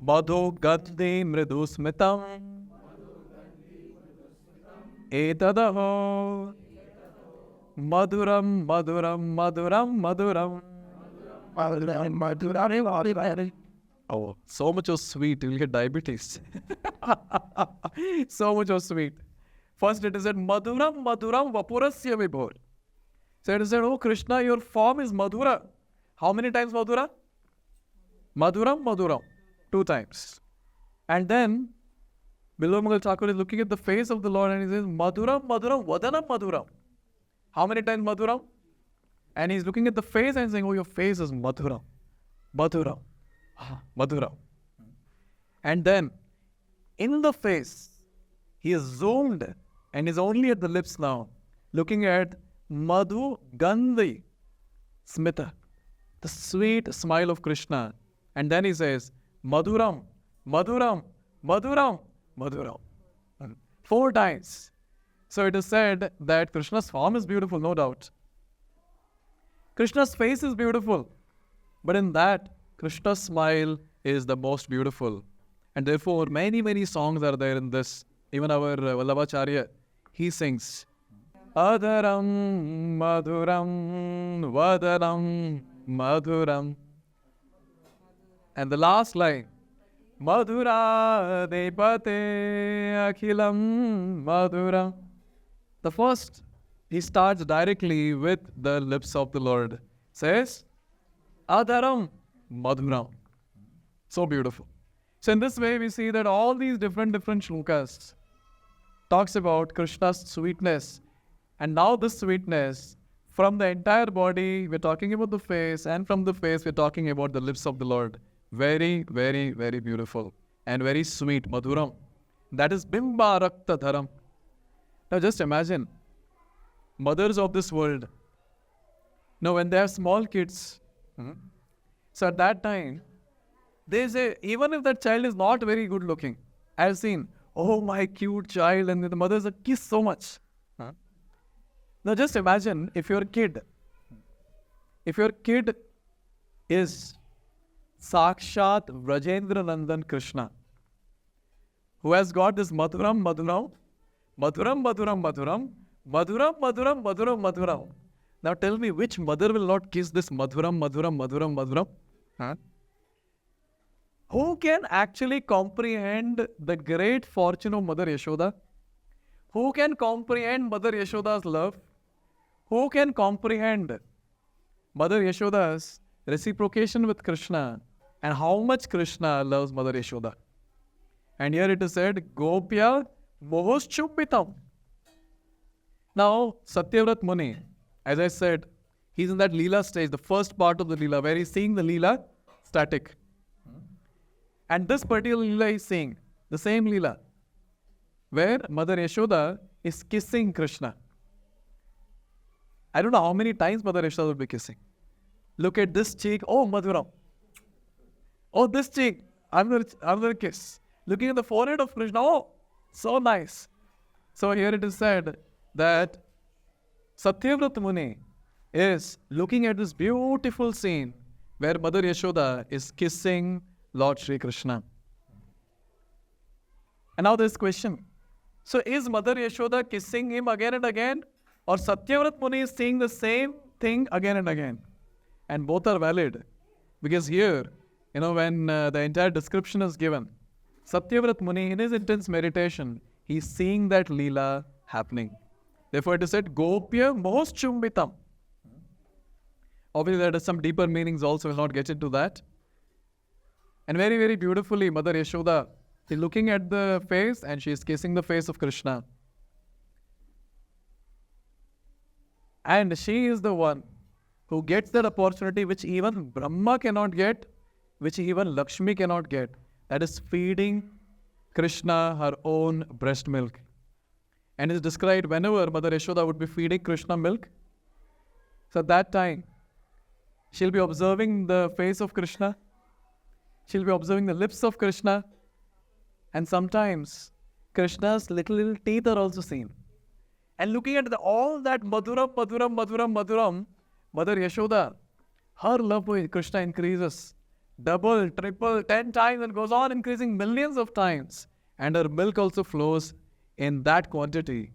Madhu Gandhi Mridu Smitam. Etadaho. Madhuram Madhuram Madhuram Madhuram. Oh, so much of sweet, you'll get diabetes. So much of sweet. First it is said, Madhuram Madhuram Vapurasya Vibhor. So it is said, oh Krishna, your form is Madhura. How many times Madhura? Madhuram Madhuram. 2 times. And then, Bilvamangal Thakur is looking at the face of the Lord and he says, Madhuram Madhuram Vadanam Madhuram. How many times Madhuram? And he's looking at the face and saying, oh, your face is Madhuram. Madhuram. Madhuram. And then, in the face, he is zoomed and is only at the lips now, looking at Madhu Gandhi Smita, the sweet smile of Krishna. And then he says, Madhuram, Madhuram, Madhuram, Madhuram. 4 times. So it is said that Krishna's form is beautiful, no doubt. Krishna's face is beautiful. But in that, Krishna's smile is the most beautiful. And therefore, many, many songs are there in this. Even our Vallabhacharya, he sings, Adharam, Madhuram, Vadaram, Madhuram. And the last line, Madhura Depate Akhilam Madhuram. The first, he starts directly with the lips of the Lord. says, Adharam Madhuram. So beautiful. So in this way, we see that all these different shlokas talks about Krishna's sweetness. And now this sweetness, from the entire body, we're talking about the face, and from the face, we're talking about the lips of the Lord. Very, very, very beautiful and very sweet, Madhuram. That is Bimba Rakta Dharam. Now just imagine, mothers of this world, now when they have small kids, so at that time, they say, even if that child is not very good looking, I've seen, oh my cute child, and the mothers kiss so much. Now just imagine if your kid is Sakshat Vrajendra Nandan Krishna, who has got this Madhuram, Madhuram, Madhuram, Madhuram, Madhuram, Madhuram, Madhuram, Madhuram, Madhuram. Now tell me, which mother will not kiss this Madhuram, Madhuram, Madhuram, Madhuram? Who can actually comprehend the great fortune of Mother Yasoda? Who can comprehend Mother Yasoda's love? Who can comprehend Mother Yasoda's reciprocation with Krishna and how much Krishna loves Mother Yasoda? And here it is said, gopyā mohoschumbitam. Now, Satyavrat Muni, as I said, he's in that Leela stage, the first part of the Leela, where he's seeing the Leela static. And this particular Leela is seeing the same Leela, where Mother Yasoda is kissing Krishna. I don't know how many times Mother Yasoda will be kissing. Look at this cheek, oh Madhuram. Oh, this cheek, another kiss. Looking at the forehead of Krishna, oh, so nice. So here it is said that Satyavrat Muni is looking at this beautiful scene where Mother Yasoda is kissing Lord Shri Krishna. And now this question. So is Mother Yasoda kissing him again and again? Or Satyavrat Muni is saying the same thing again and again? And both are valid. Because here, when the entire description is given, Satyavrat Muni, in his intense meditation, he's seeing that Leela happening. Therefore it is said, gopyā mohoschumbitam. Obviously there are some deeper meanings also, we'll not get into that. And very, very beautifully, Mother Yasoda is looking at the face and she is kissing the face of Krishna. And she is the one who gets that opportunity which even Brahma cannot get, which even Lakshmi cannot get. That is feeding Krishna her own breast milk. And it is described whenever Mother Yasoda would be feeding Krishna milk. So at that time, she'll be observing the face of Krishna. She'll be observing the lips of Krishna. And sometimes Krishna's little teeth are also seen. And looking at all that Madhuram, Madhuram, Madhuram, Madhuram, Mother Yasoda, her love for Krishna increases. Double, triple, 10 times, and goes on increasing millions of times. And her milk also flows in that quantity.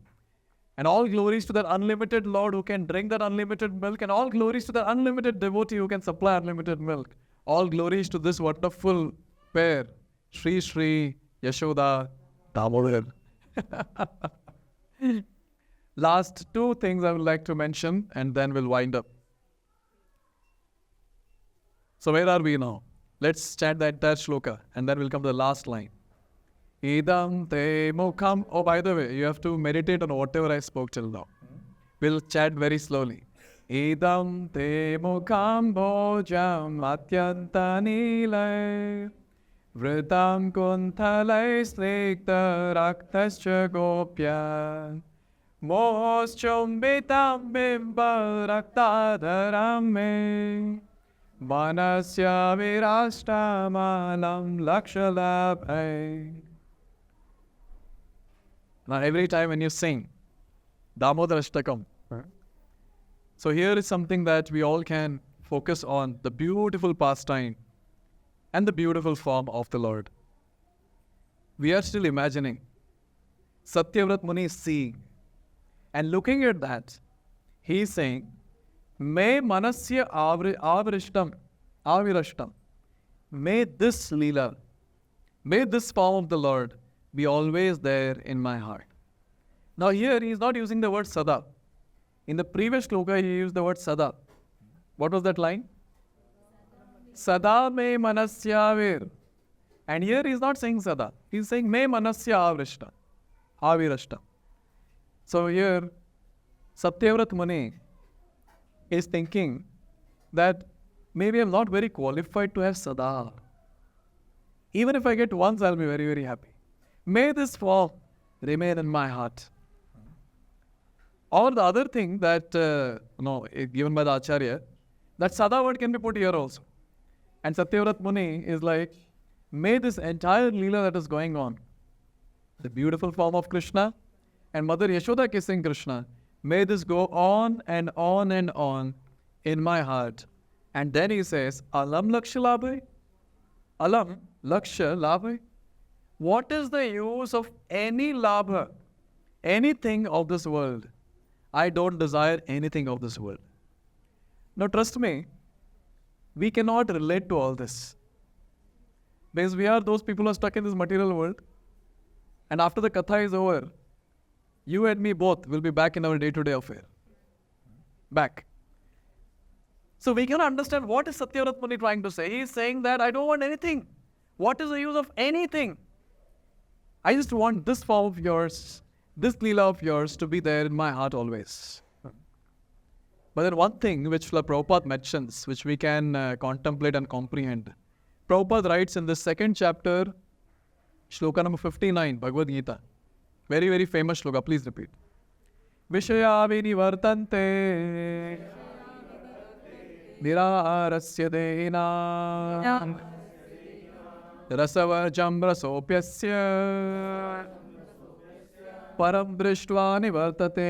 And all glories to that unlimited Lord who can drink that unlimited milk, and all glories to that unlimited devotee who can supply unlimited milk. All glories to this wonderful pair, Śrī Śrī Yasoda-Damodara. Last two things I would like to mention, and then we'll wind up. So where are we now? Let's chant the entire shloka, and then we'll come to the last line. Idam te mukham. Oh, by the way, you have to meditate on whatever I spoke till now. We'll chant very slowly. Idam te mukham bhojam atyantanilai vritam kunthalai slikta raktascha gopyā mohoschumbitam bimba raktadaram me manasya virashtamanam lakshalabhai. Now every time when you sing Damodarāṣṭakaṁ, so here is something that we all can focus on, the beautiful pastime and the beautiful form of the Lord. We are still imagining. Satyavrat Muni is seeing. And looking at that, he is saying, May manasya avirashtam. May this Leela, may this form of the Lord be always there in my heart. Now here he is not using the word sada. In the previous shloka he used the word sada. What was that line? Sada me manasya. And here he is not saying sada. He is saying me manasya avirashta. So here Satyavrat Muni is thinking that maybe I'm not very qualified to have sada. Even if I get once, I'll be very, very happy. May this form remain in my heart. Or the other thing that, given by the Acharya, that sada word can be put here also. And Satyavrat Muni is like, may this entire Leela that is going on, the beautiful form of Krishna, and Mother Yasoda kissing Krishna, may this go on and on and on in my heart. And then he says, Alam Laksha Labhay? Alam Laksha Labhay? What is the use of any labha, anything of this world? I don't desire anything of this world. Now trust me, we cannot relate to all this. Because we are those people who are stuck in this material world. And after the katha is over, you and me both will be back in our day-to-day affair. Back. So we can understand what is Satyavrat Muni trying to say. He is saying that I don't want anything. What is the use of anything? I just want this form of yours, this Leela of yours to be there in my heart always. But then one thing which Prabhupada mentions, which we can contemplate and comprehend. Prabhupada writes in the second chapter, shloka number 59, Bhagavad Gita. Very, very famous shloka. Please repeat. Vishaya vinivartante nirārasya dehina rasavarjam rasopyasya param drishtva nivartate.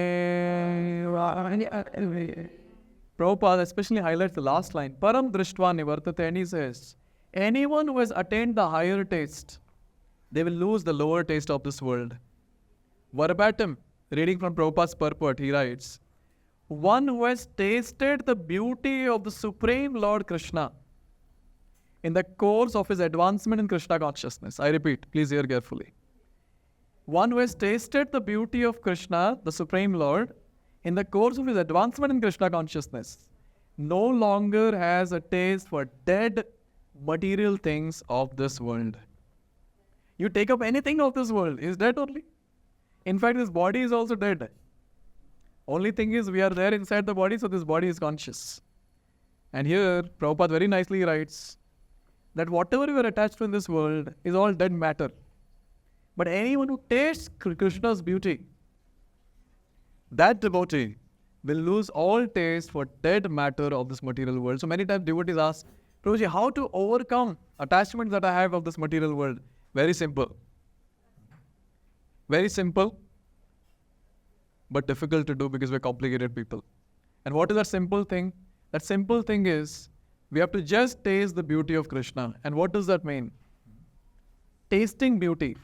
Prabhupada especially highlights the last line, param drishtva nivartate, and he says, anyone who has attained the higher taste, they will lose the lower taste of this world. Verbatim, reading from Prabhupada's purport, he writes, one who has tasted the beauty of the Supreme Lord Krishna in the course of his advancement in Krishna consciousness. I repeat, please hear carefully. One who has tasted the beauty of Krishna, the Supreme Lord, in the course of his advancement in Krishna consciousness, no longer has a taste for dead material things of this world. You take up anything of this world, is dead only. In fact, this body is also dead. Only thing is, we are there inside the body, so this body is conscious. And here, Prabhupada very nicely writes that whatever you are attached to in this world is all dead matter. But anyone who tastes Krishna's beauty, that devotee will lose all taste for dead matter of this material world. So many times devotees ask, Prabhuji, how to overcome attachments that I have of this material world? Very simple. Very simple, but difficult to do because we're complicated people. And what is that simple thing? That simple thing is, we have to just taste the beauty of Krishna. And what does that mean? Tasting beauty.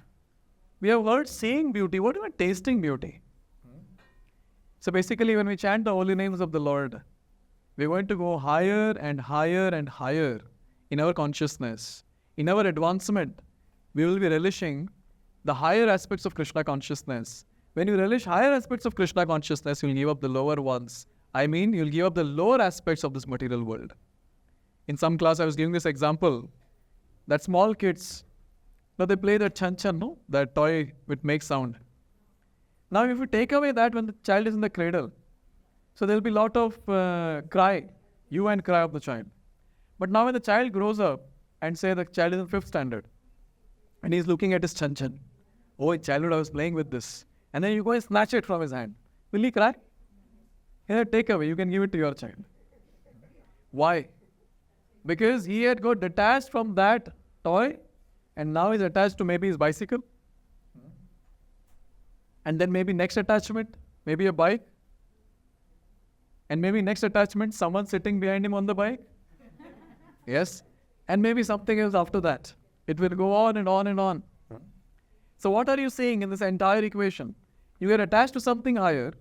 We have heard seeing beauty. What do you mean tasting beauty? So basically, when we chant the holy names of the Lord, we're going to go higher and higher and higher in our consciousness. In our advancement, we will be relishing the higher aspects of Krishna consciousness. When you relish higher aspects of Krishna consciousness, you'll give up the lower ones. I mean, you'll give up the lower aspects of this material world. In some class, I was giving this example that small kids, they play that chan-chan, no? That toy which makes sound. Now, if you take away that when the child is in the cradle, so there will be a lot of cry, hue and cry of the child. But now when the child grows up and say the child is in 5th standard and he's looking at his chan-chan, oh, in childhood I was playing with this. And then you go and snatch it from his hand. Will he cry? Here, take away, you can give it to your child. Why? Because he had got detached from that toy and now he's attached to maybe his bicycle. And then maybe next attachment, maybe a bike. And maybe next attachment, someone sitting behind him on the bike. Yes. And maybe something else after that. It will go on and on and on. So what are you saying in this entire equation? You get attached to something higher,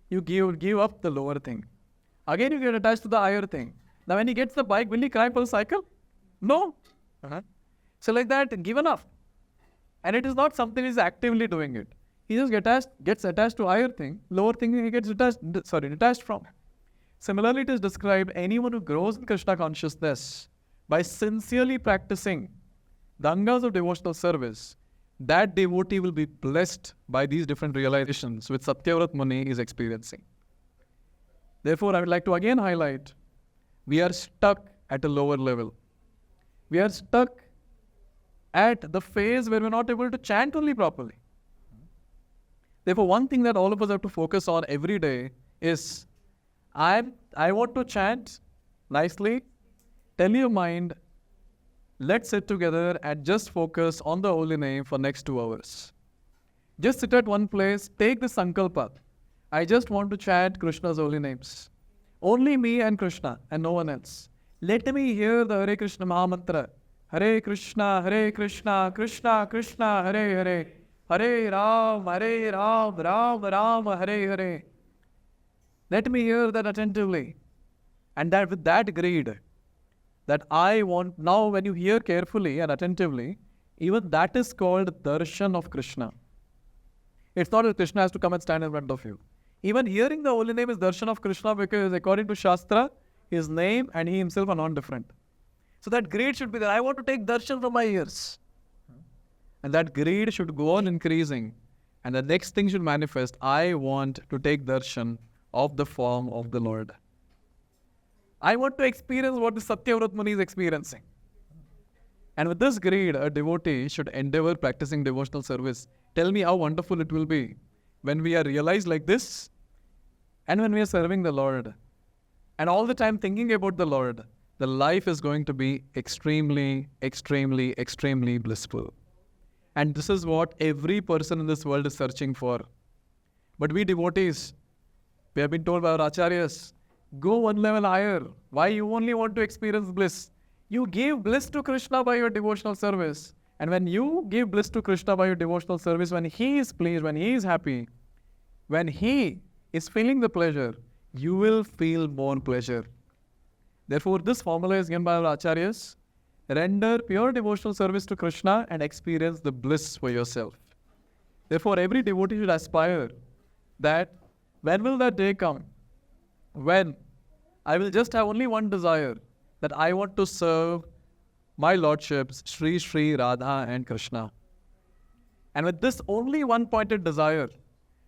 you give up the lower thing. Again, you get attached to the higher thing. Now, when he gets the bike, will he cry for the cycle? No. So like that, given up. And it is not something he's actively doing it. He just gets attached to higher thing, lower thing he gets detached from. Similarly, it is described anyone who grows in Krishna consciousness by sincerely practicing the angas of devotional service, that devotee will be blessed by these different realizations which Satyavrat Muni is experiencing. Therefore, I would like to again highlight, we are stuck at a lower level. We are stuck at the phase where we're not able to chant only properly. Therefore, one thing that all of us have to focus on every day is, I want to chant nicely. Tell your mind, let's sit together and just focus on the holy name for next 2 hours. Just sit at one place, take the sankalpa. I just want to chant Krishna's holy names. Only me and Krishna and no one else. Let me hear the Hare Krishna Mahamantra. Hare Krishna, Krishna Krishna, Hare Hare. Hare Ram, Ram Ram, Hare Hare. Let me hear that attentively. And that with that greed, that I want, now when you hear carefully and attentively, even that is called darshan of Krishna. It's not that Krishna has to come and stand in front of you. Even hearing the holy name is darshan of Krishna, because according to Shastra, his name and he himself are non-different. So that greed should be there. I want to take darshan from my ears. And that greed should go on increasing. And the next thing should manifest, I want to take darshan of the form of the Lord. I want to experience what the Satyavrat Muni is experiencing. And with this greed, a devotee should endeavor practicing devotional service. Tell me how wonderful it will be when we are realized like this, and when we are serving the Lord, and all the time thinking about the Lord, the life is going to be extremely, extremely, extremely blissful. And this is what every person in this world is searching for. But we devotees, we have been told by our acharyas, go one level higher. Why you only want to experience bliss? You give bliss to Krishna by your devotional service. And when you give bliss to Krishna by your devotional service, when he is pleased, when he is happy, when he is feeling the pleasure, you will feel more pleasure. Therefore, this formula is given by our acharyas. Render pure devotional service to Krishna and experience the bliss for yourself. Therefore, every devotee should aspire that when will that day come when I will just have only one desire, that I want to serve my lordships, Śrī Śrī, Radha and Krishna. And with this only one pointed desire,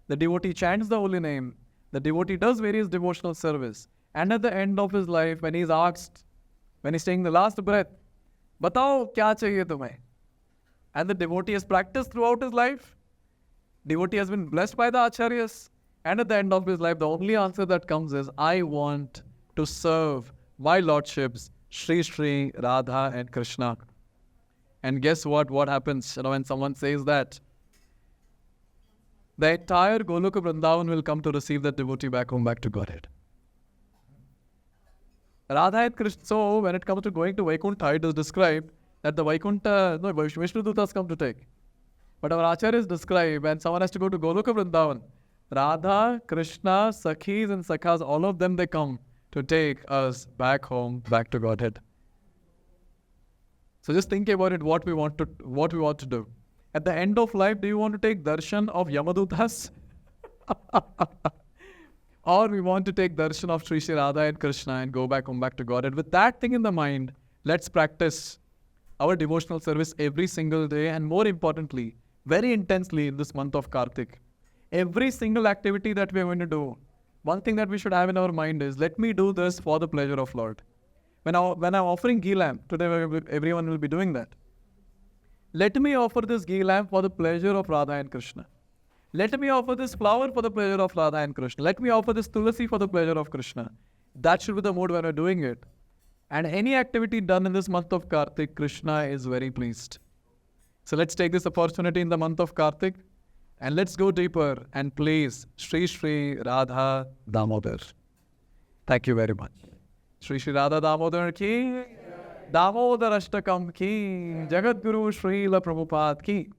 the devotee chants the holy name, the devotee does various devotional service, and at the end of his life, when he is asked, when he's taking the last breath, Batao kya chahiye tumhe? And the devotee has practiced throughout his life, devotee has been blessed by the acharyas, and at the end of his life, the only answer that comes is, I want to serve my lordships, Śrī Śrī, Radha and Krishna. And guess what? What happens when someone says that? The entire Goloka Vrindavan will come to receive that devotee back home, back to Godhead. Radha and Krishna. So when it comes to going to Vaikuntha, it is described that the Vaikuntha, Vishnu Dutas come to take. But our acharyas describe when someone has to go to Goloka Vrindavan, Radha, Krishna, Sakhis and Sakhas, all of them, they come to take us back home, back to Godhead. So just think about it, what we want to do. At the end of life, do you want to take darshan of Yamadutas? Or we want to take darshan of Śrī Śrī Radha and Krishna and go back home, back to Godhead. With that thing in the mind, let's practice our devotional service every single day, and more importantly, very intensely in this month of Kartik. Every single activity that we are going to do, one thing that we should have in our mind is, let me do this for the pleasure of Lord. When I'm offering ghee lamp, today everyone will be doing that. Let me offer this ghee lamp for the pleasure of Radha and Krishna. Let me offer this flower for the pleasure of Radha and Krishna. Let me offer this tulasi for the pleasure of Krishna. That should be the mood when we're doing it. And any activity done in this month of Kartik, Krishna is very pleased. So let's take this opportunity in the month of Kartik and let's go deeper and please Śrī Śrī Radha Damodar. Thank you very much. Śrī Śrī Radha Damodar ki, Damodarāṣṭakaṁ ki, Jagadguru Srila Prabhupada ki.